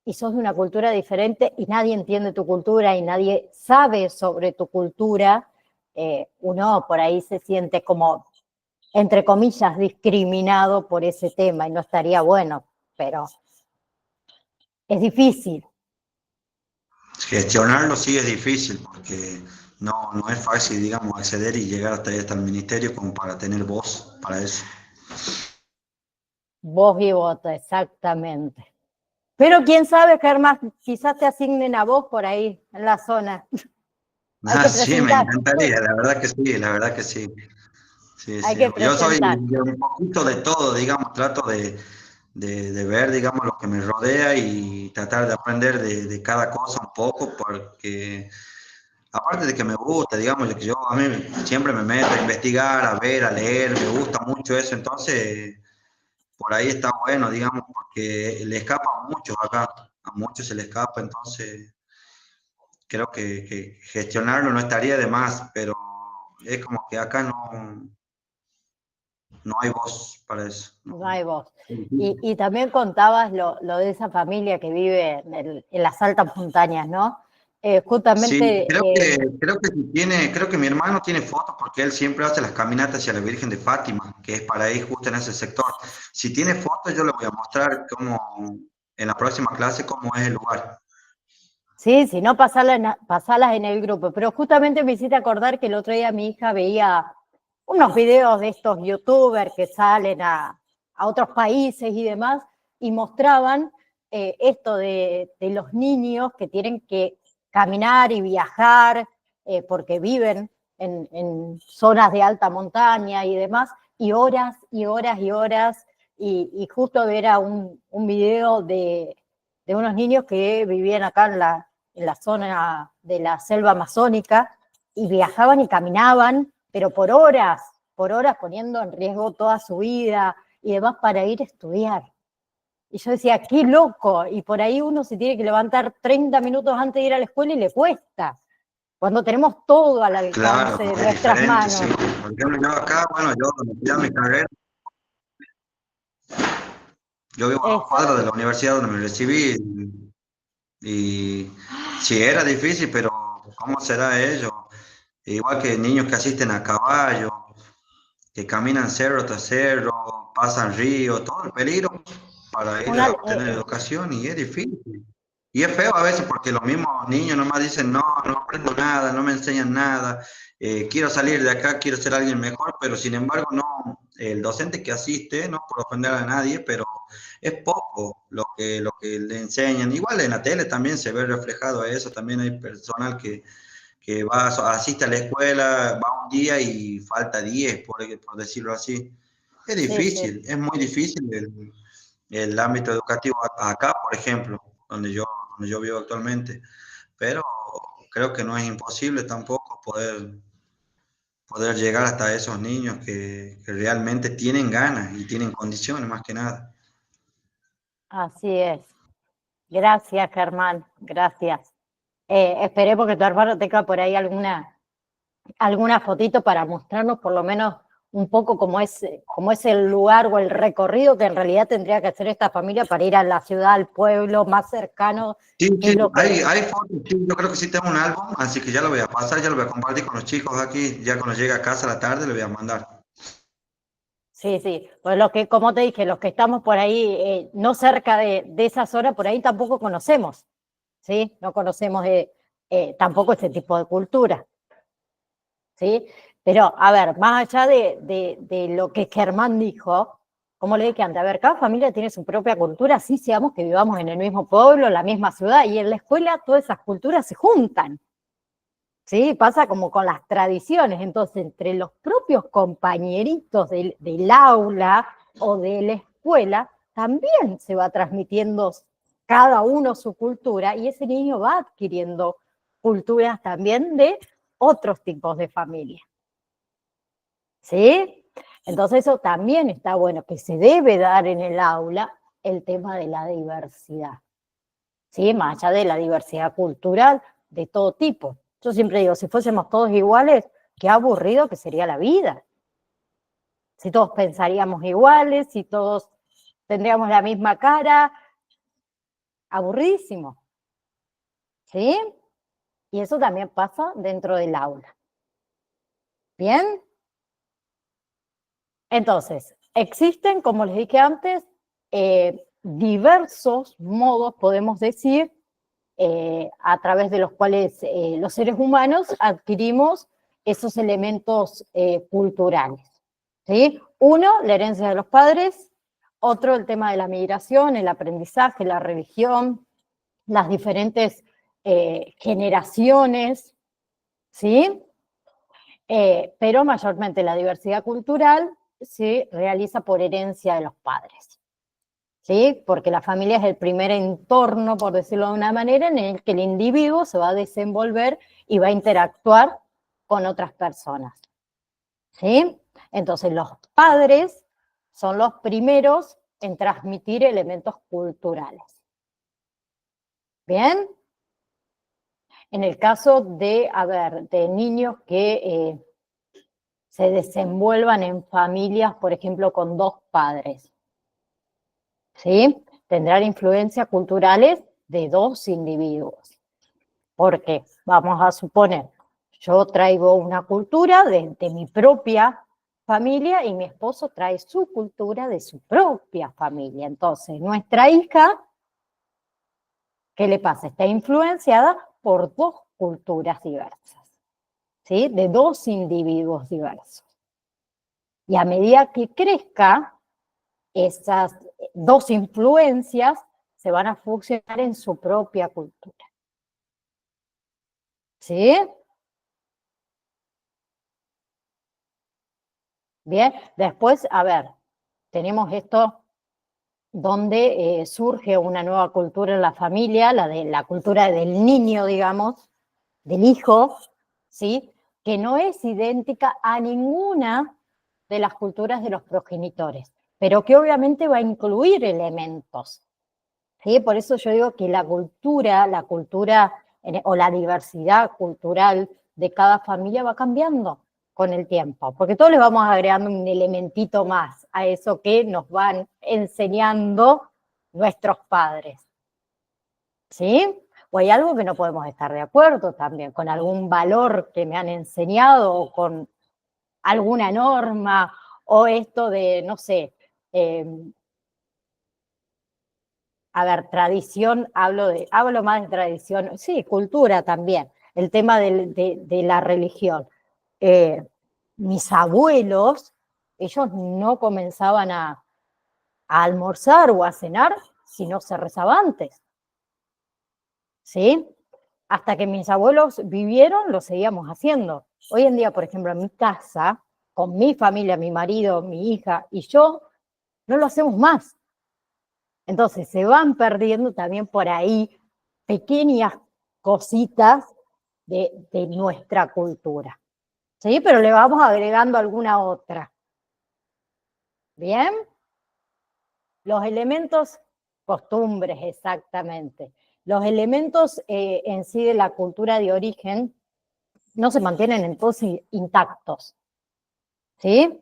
Speaker 1: y sos de una cultura diferente y nadie entiende tu cultura y nadie sabe sobre tu cultura, uno por ahí se siente como, entre comillas, discriminado por ese tema y no estaría bueno, pero es difícil.
Speaker 4: Gestionarlo sí es difícil porque no es fácil, digamos, acceder y llegar hasta el ministerio como para tener voz para eso.
Speaker 1: Voz y voto, exactamente. Pero quién sabe, Germán, quizás te asignen a vos por ahí, en la zona. Hay que
Speaker 4: Sí, me
Speaker 1: presentar,
Speaker 4: encantaría, la verdad que sí, la verdad que sí. Sí,
Speaker 1: hay
Speaker 4: sí.
Speaker 1: que
Speaker 4: Yo soy
Speaker 1: presentar.
Speaker 4: de un poquito de todo, digamos, trato de ver, digamos, lo que me rodea y tratar de aprender de cada cosa un poco, porque aparte de que me gusta, digamos, a mí siempre me meto a investigar, a ver, a leer, me gusta mucho eso, entonces por ahí está bueno, digamos, porque le escapa a muchos acá, a muchos se le escapa, entonces creo que gestionarlo no estaría de más, pero es como que acá no hay voz para eso.
Speaker 1: No hay voz. Y también contabas lo de esa familia que vive en las altas montañas, ¿no?
Speaker 4: Sí,
Speaker 1: Justamente,
Speaker 4: creo que mi hermano tiene fotos porque él siempre hace las caminatas hacia la Virgen de Fátima, que es para ir justo en ese sector. Si tiene fotos, yo le voy a mostrar en la próxima clase cómo es el lugar.
Speaker 1: sí, si no, pasalas en el grupo. Pero justamente me hiciste acordar que el otro día mi hija veía unos videos de estos youtubers que salen a otros países y demás, y mostraban esto de los niños que tienen que caminar y viajar porque viven en zonas de alta montaña y demás, y horas y horas y horas, y justo era un video de unos niños que vivían acá en la zona de la selva amazónica y viajaban y caminaban, pero por horas poniendo en riesgo toda su vida y demás para ir a estudiar. Y yo decía, qué loco, y por ahí uno se tiene que levantar 30 minutos antes de ir a la escuela y le cuesta, cuando tenemos todo al
Speaker 4: Claro,
Speaker 1: alcance de
Speaker 4: es
Speaker 1: nuestras
Speaker 4: diferente,
Speaker 1: manos.
Speaker 4: sí. Por ejemplo, yo acá, bueno, yo donde estudié mi carrera, yo vivo a 2 cuadras de la universidad donde me recibí y sí era difícil, pero ¿cómo será ello? Igual que niños que asisten a caballo, que caminan cerro tras cerro, pasan ríos, todo el peligro para ir
Speaker 1: Una,
Speaker 4: a obtener educación y es difícil. Y es feo a veces porque los mismos niños nomás dicen, no aprendo nada, no me enseñan nada, quiero salir de acá, quiero ser alguien mejor, pero sin embargo no, el docente que asiste, no por ofender a nadie, pero es poco lo que le enseñan. Igual en la tele también se ve reflejado eso, también hay personal que asiste a la escuela, va un día y falta 10, por decirlo así. Es
Speaker 1: sí, sí.
Speaker 4: difícil, es muy difícil el ámbito educativo acá, por ejemplo, donde yo vivo actualmente, pero creo que no es imposible tampoco poder llegar hasta esos niños que realmente tienen ganas y tienen condiciones más que nada.
Speaker 1: Así es. Gracias, Germán, gracias. Esperemos que tu hermano tenga por ahí alguna fotito para mostrarnos por lo menos un poco cómo es el lugar o el recorrido que en realidad tendría que hacer esta familia para ir a la ciudad, al pueblo más cercano.
Speaker 4: Sí,
Speaker 1: Que es
Speaker 4: sí,
Speaker 1: lo que...
Speaker 4: hay fotos, sí, yo creo que sí tengo un álbum, así que ya lo voy a pasar, ya lo voy a compartir con los chicos aquí, ya cuando llegue a casa a la tarde le voy a mandar.
Speaker 1: Sí, sí, pues los que, como te dije, los que estamos por ahí, no cerca de esa zona, por ahí tampoco conocemos, ¿sí? No conocemos tampoco ese tipo de cultura, ¿sí? Pero, a ver, más allá de lo que Germán dijo, como le dije antes, a ver, cada familia tiene su propia cultura, así seamos que vivamos en el mismo pueblo, en la misma ciudad, y en la escuela todas esas culturas se juntan, ¿sí? Pasa como con las tradiciones, entonces entre los propios compañeritos del aula o de la escuela, también se va transmitiendo cada uno su cultura, y ese niño va adquiriendo culturas también de otros tipos de familia. ¿Sí? Entonces eso también está bueno, que se debe dar en el aula el tema de la diversidad, ¿sí? Más allá de la diversidad cultural de todo tipo. Yo siempre digo, si fuésemos todos iguales, qué aburrido que sería la vida. Si todos pensaríamos iguales, si todos tendríamos la misma cara, aburridísimo, ¿sí? Y eso también pasa dentro del aula. ¿Bien? Entonces, existen, como les dije antes, diversos modos, podemos decir, a través de los cuales los seres humanos adquirimos esos elementos culturales, ¿sí? Uno, la herencia de los padres; otro, el tema de la migración, el aprendizaje, la religión, las diferentes generaciones, ¿sí? Pero mayormente la diversidad cultural se realiza por herencia de los padres, ¿sí? Porque la familia es el primer entorno, por decirlo de una manera, en el que el individuo se va a desenvolver y va a interactuar con otras personas, ¿sí? Entonces los padres son los primeros en transmitir elementos culturales. ¿Bien? En el caso de niños que se desenvuelvan en familias, por ejemplo, con dos padres, ¿sí? Tendrán influencias culturales de dos individuos. Porque, vamos a suponer, yo traigo una cultura de mi propia familia y mi esposo trae su cultura de su propia familia. Entonces, nuestra hija, ¿qué le pasa? Está influenciada por dos culturas diversas, ¿sí? De dos individuos diversos. Y a medida que crezca, esas dos influencias se van a fusionar en su propia cultura. ¿Sí? Bien, después, a ver, tenemos esto donde surge una nueva cultura en la familia, la cultura del niño, digamos, del hijo, ¿sí? Que no es idéntica a ninguna de las culturas de los progenitores, pero que obviamente va a incluir elementos, ¿sí? Por eso yo digo que la cultura o la diversidad cultural de cada familia va cambiando con el tiempo, porque todos le vamos agregando un elementito más a eso que nos van enseñando nuestros padres, ¿sí? O hay algo que no podemos estar de acuerdo también, con algún valor que me han enseñado, o con alguna norma, o esto de, no sé, tradición, hablo más de tradición, sí, cultura también, el tema de la religión. Mis abuelos, ellos no comenzaban a almorzar o a cenar si no se rezaba antes, ¿sí? Hasta que mis abuelos vivieron, lo seguíamos haciendo. Hoy en día, por ejemplo, en mi casa, con mi familia, mi marido, mi hija y yo, no lo hacemos más. Entonces se van perdiendo también por ahí pequeñas cositas de nuestra cultura. ¿Sí? Pero le vamos agregando alguna otra. ¿Bien? Los elementos, costumbres exactamente. Los elementos en sí de la cultura de origen no se mantienen entonces intactos. ¿Sí?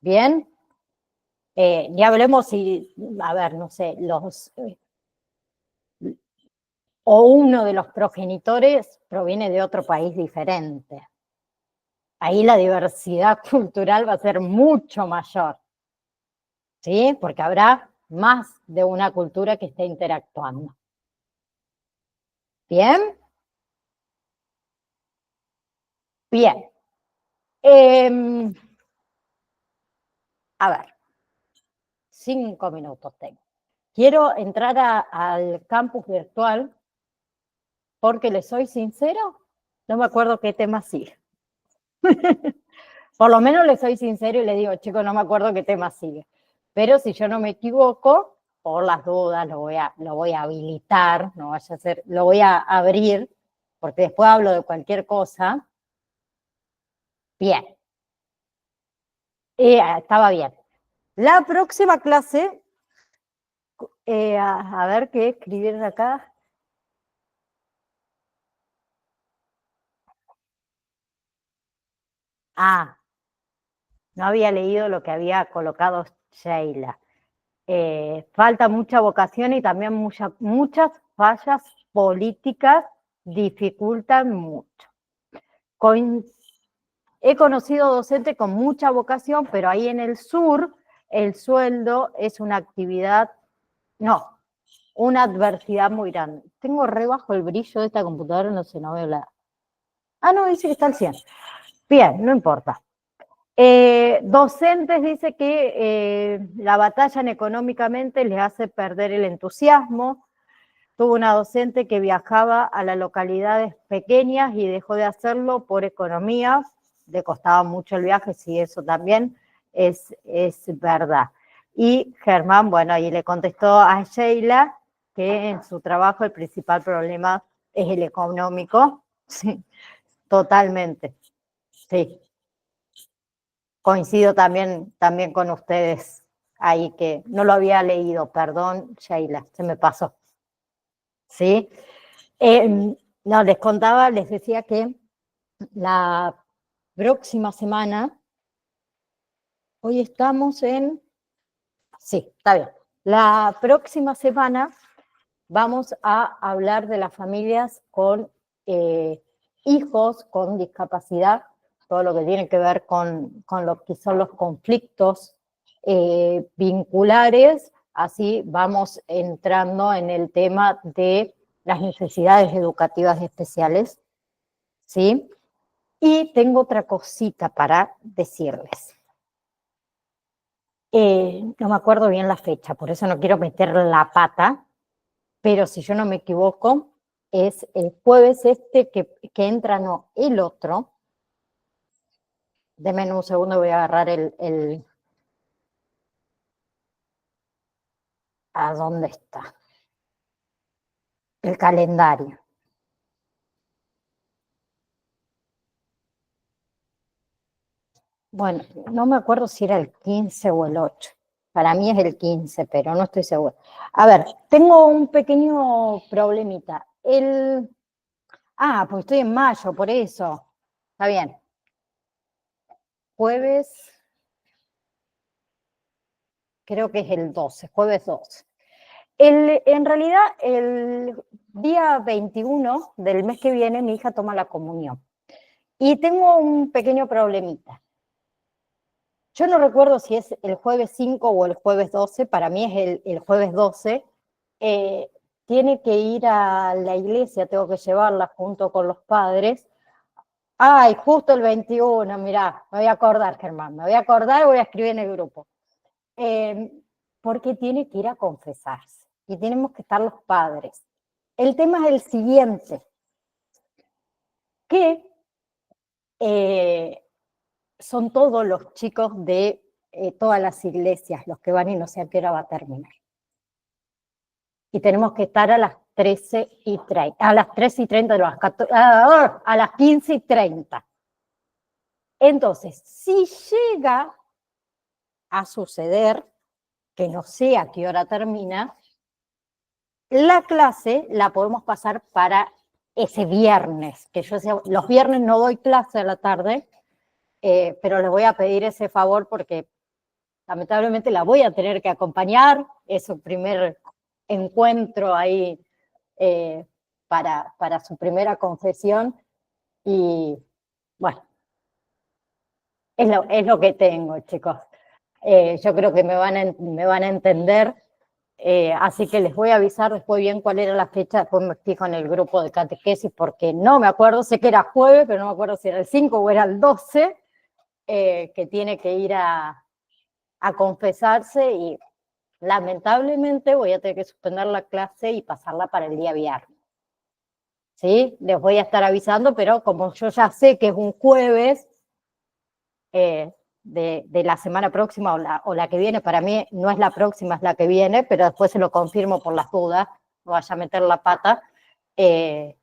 Speaker 1: ¿Bien? Ni hablemos si, a ver, no sé, o uno de los progenitores proviene de otro país diferente. Ahí la diversidad cultural va a ser mucho mayor, ¿sí? Porque habrá más de una cultura que esté interactuando. ¿Bien? Bien. A ver, 5 minutos tengo. Quiero entrar al campus virtual porque les soy sincero, no me acuerdo qué tema sigue. Por lo menos les soy sincero y les digo, chicos, no me acuerdo qué tema sigue. Pero si yo no me equivoco, por las dudas lo voy a habilitar, no vaya a ser, lo voy a abrir, porque después hablo de cualquier cosa. Bien. Estaba bien. La próxima clase, a ver qué escribir acá. Ah, no había leído lo que había colocado Sheila. Falta mucha vocación y también muchas fallas políticas dificultan mucho. He conocido docentes con mucha vocación, pero ahí en el sur el sueldo es una actividad, no, una adversidad muy grande. Tengo re bajo el brillo de esta computadora, no sé, no veo la... Ah, no, dice que está al 100. Bien, no importa. Docentes dice que la batallan económicamente les hace perder el entusiasmo. Tuvo una docente que viajaba a las localidades pequeñas y dejó de hacerlo por economía. Le costaba mucho el viaje, sí, eso también es verdad. Y Germán, bueno, ahí le contestó a Sheila que en su trabajo el principal problema es el económico. Sí, totalmente. Sí. Coincido también con ustedes ahí, que no lo había leído, perdón, Sheila, se me pasó. ¿Sí? No, les contaba, les decía que la próxima semana, hoy estamos en, sí, está bien, la próxima semana vamos a hablar de las familias con hijos con discapacidad, todo lo que tiene que ver con lo que son los conflictos vinculares, así vamos entrando en el tema de las necesidades educativas especiales, ¿sí? Y tengo otra cosita para decirles. No me acuerdo bien la fecha, por eso no quiero meter la pata, pero si yo no me equivoco, es el jueves que entra, no, el otro. Denme un segundo, voy a agarrar ¿a dónde está? El calendario. Bueno, no me acuerdo si era el 15 o el 8. Para mí es el 15, pero no estoy segura. A ver, tengo un pequeño problemita. Pues estoy en mayo, por eso. Está bien. Jueves, creo que es el 12, jueves 12. En realidad, el día 21 del mes que viene, mi hija toma la comunión. Y tengo un pequeño problemita. Yo no recuerdo si es el jueves 5 o el jueves 12, para mí es el jueves 12. Tiene que ir a la iglesia, tengo que llevarla junto con los padres. Ay, justo el 21, mirá, me voy a acordar, Germán, me voy a acordar y voy a escribir en el grupo. Porque tiene que ir a confesarse y tenemos que estar los padres. El tema es el siguiente, que son todos los chicos de todas las iglesias los que van y no sé a qué hora va a terminar. y tenemos que estar a las 13:30, a las 13:30, no, a las 15:30. Entonces, si llega a suceder que no sé a qué hora termina, la clase la podemos pasar para ese viernes, que yo los viernes no doy clase a la tarde, pero les voy a pedir ese favor porque lamentablemente la voy a tener que acompañar, es su primer encuentro ahí para su primera confesión, y bueno, es lo que tengo, chicos. Yo creo que me van a entender, así que les voy a avisar después bien cuál era la fecha, después me fijo en el grupo de catequesis, porque no me acuerdo, sé que era jueves, pero no me acuerdo si era el 5 o era el 12, que tiene que ir a confesarse, y lamentablemente voy a tener que suspender la clase y pasarla para el día viernes. ¿Sí? Les voy a estar avisando, pero como yo ya sé que es un jueves de la semana próxima o la que viene, para mí no es la próxima, es la que viene, pero después se lo confirmo por las dudas, no vaya a meter la pata, que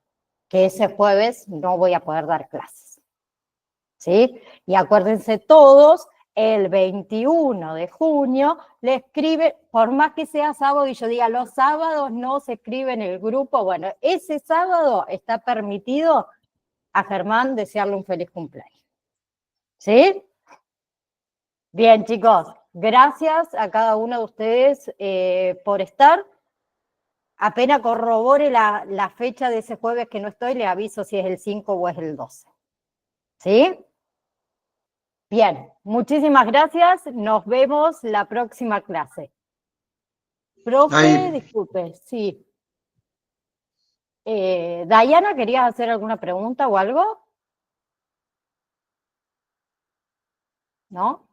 Speaker 1: ese jueves no voy a poder dar clases. ¿Sí? Y acuérdense todos, el 21 de junio le escribe, por más que sea sábado y yo diga los sábados no se escribe en el grupo, bueno, ese sábado está permitido a Germán desearle un feliz cumpleaños. ¿Sí? Bien, chicos, gracias a cada uno de ustedes por estar. Apenas corrobore la fecha de ese jueves que no estoy, le aviso si es el 5 o es el 12. ¿Sí? Bien, muchísimas gracias. Nos vemos la próxima clase. Profe, disculpe, sí. Dayana, ¿querías hacer alguna pregunta o algo? ¿No?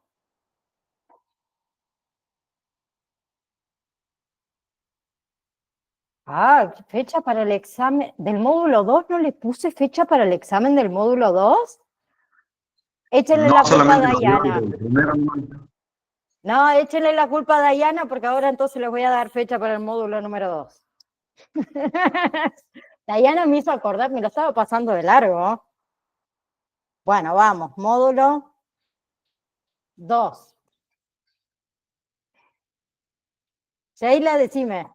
Speaker 1: Ah, fecha para el examen del módulo 2, ¿no le puse fecha para el examen del módulo 2? Échenle la culpa a Dayana. No, échenle la culpa a Dayana porque ahora entonces les voy a dar fecha para el módulo número 2. Dayana me hizo acordar, me lo estaba pasando de largo. Bueno, vamos, módulo 2. Sheila, decime.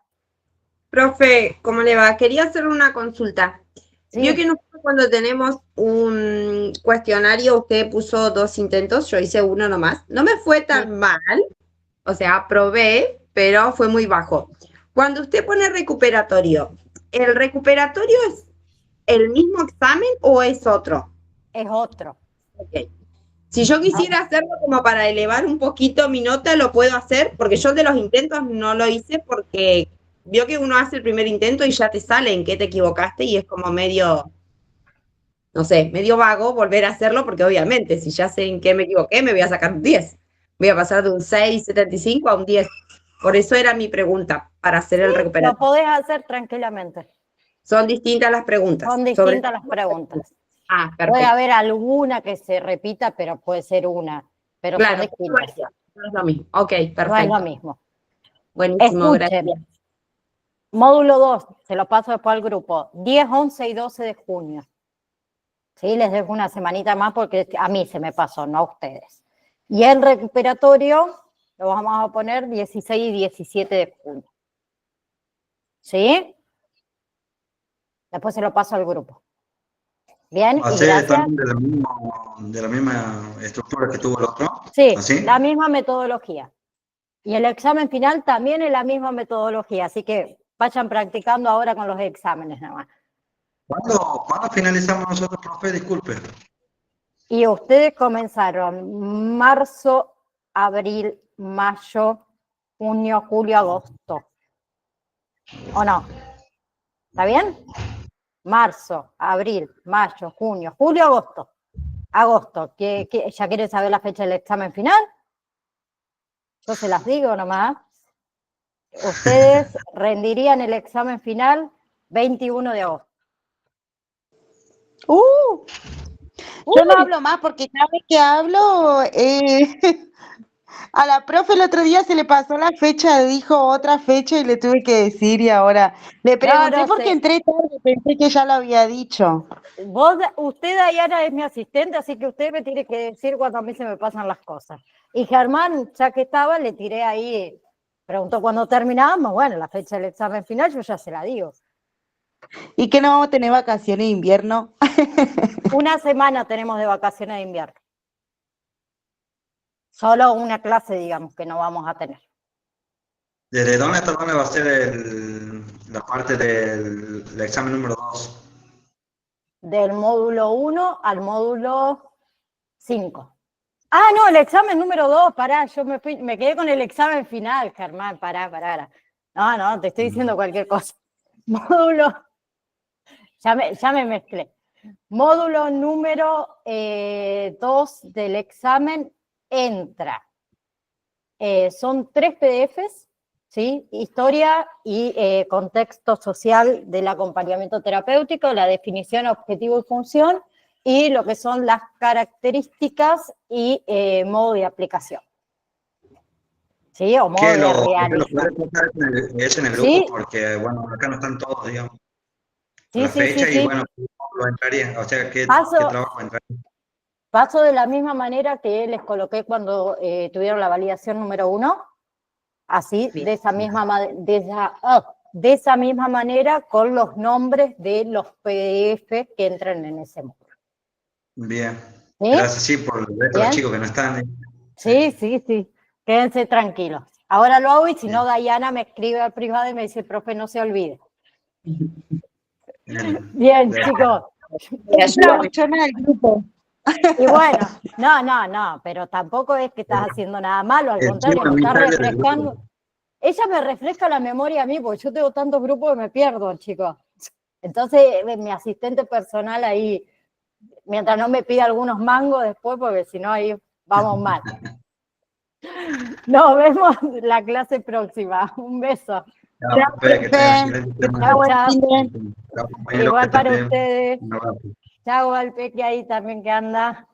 Speaker 2: Profe, ¿cómo le va? Quería hacer una consulta.
Speaker 1: Sí.
Speaker 2: Vio que nosotros cuando tenemos un cuestionario, usted puso 2 intentos, yo hice uno nomás. No me fue tan mal, o sea, aprobé, pero fue muy bajo. Cuando usted pone recuperatorio, ¿el recuperatorio es el mismo examen o es otro?
Speaker 1: Es otro.
Speaker 2: Okay. Si yo quisiera hacerlo como para elevar un poquito mi nota, lo puedo hacer, porque yo de los intentos no lo hice porque vio que uno hace el primer intento y ya te sale en qué te equivocaste y es como medio, no sé, medio vago volver a hacerlo porque obviamente si ya sé en qué me equivoqué me voy a sacar un 10. Voy a pasar de un 6,75 a un 10. Por eso era mi pregunta, para hacer el recuperatorio.
Speaker 1: Lo podés hacer tranquilamente.
Speaker 2: Son distintas las preguntas.
Speaker 1: Son distintas las preguntas.
Speaker 2: Ah, perfecto.
Speaker 1: Puede haber alguna que se repita, pero puede ser una. Pero
Speaker 2: claro,
Speaker 1: son distintas.
Speaker 2: no es lo mismo. Ok, perfecto.
Speaker 1: No es lo mismo.
Speaker 2: Buenísimo,
Speaker 1: Escuchen.
Speaker 2: gracias.
Speaker 1: Módulo 2, se lo paso después al grupo. 10, 11 y 12 de junio. ¿Sí? Les dejo una semanita más porque a mí se me pasó, no a ustedes. Y el recuperatorio lo vamos a poner 16 y 17 de junio. ¿Sí? Después se lo paso al grupo. Bien, y gracias.
Speaker 4: ¿También de la misma estructura que tuvo el otro?
Speaker 1: Sí,
Speaker 4: ¿así?
Speaker 1: la misma metodología. Y el examen final también es la misma metodología, así que vayan practicando ahora con los exámenes nada más.
Speaker 4: ¿Cuándo finalizamos nosotros, profe? Disculpe.
Speaker 1: Y ustedes comenzaron marzo, abril, mayo, junio, julio, agosto. ¿O no? ¿Está bien? Marzo, abril, mayo, junio, julio, agosto. Agosto. ¿Ya quieren saber la fecha del examen final? Yo se las digo nomás. Ustedes rendirían el examen final 21 de agosto.
Speaker 5: Yo no hablo más porque cada vez que hablo A la profe el otro día se le pasó la fecha, dijo otra fecha y le tuve que decir y ahora le pregunté
Speaker 1: no
Speaker 5: porque
Speaker 1: sé.
Speaker 5: entré tarde, pensé que ya lo había dicho.
Speaker 1: Usted, Dayana, es mi asistente, así que usted me tiene que decir cuando a mí se me pasan las cosas. Y Germán, ya que estaba, le tiré ahí, preguntó cuándo terminábamos, bueno, la fecha del examen final yo ya se la digo.
Speaker 5: ¿Y que no vamos a tener vacaciones de invierno?
Speaker 1: Una semana tenemos de vacaciones de invierno. Solo una clase, digamos, que no vamos a tener.
Speaker 4: ¿Desde dónde hasta dónde va a ser la parte del examen número 2?
Speaker 1: Del módulo 1 al módulo 5. Ah, no, el examen número 2, pará, yo me quedé con el examen final, Germán, pará. No, te estoy diciendo cualquier cosa. Módulo, ya me mezclé. Módulo número 2 del examen entra. Son 3 PDFs, ¿sí? Historia y contexto social del acompañamiento terapéutico, la definición, objetivo y función, y lo que son las características y modo de aplicación. ¿Sí? O modo de realizar.
Speaker 4: ¿Lo puedes contar en el grupo?
Speaker 1: ¿Sí?
Speaker 4: Porque, bueno, acá no están todos, digamos.
Speaker 1: Sí,
Speaker 4: La
Speaker 1: sí,
Speaker 4: fecha
Speaker 1: sí,
Speaker 4: y,
Speaker 1: sí.
Speaker 4: bueno, lo entraría. O sea, ¿qué trabajo entraría?
Speaker 1: Paso de la misma manera que les coloqué cuando tuvieron la validación número 1, así,
Speaker 2: Bien.
Speaker 1: de esa misma manera, con los nombres de los PDF que entran en ese módulo.
Speaker 4: Bien.
Speaker 1: ¿Sí?
Speaker 4: Gracias, sí, por el resto de
Speaker 1: Bien.
Speaker 4: los chicos que no están.
Speaker 1: Sí. Quédense tranquilos. Ahora lo hago y si no, Dayana me escribe al privado y me dice, profe, no se olvide. Bien, chicos.
Speaker 5: No, nada el grupo.
Speaker 1: Y bueno, no, pero tampoco es que estás haciendo nada malo, al contrario, me estás refrescando. Ella me refresca la memoria a mí, porque yo tengo tantos grupos que me pierdo, chicos. Entonces, mi asistente personal ahí, mientras no me pida algunos mangos después, porque si no, ahí vamos mal. Nos vemos la clase próxima. Un beso. Chao. Igual para ustedes. Chao al Peque ahí también que anda.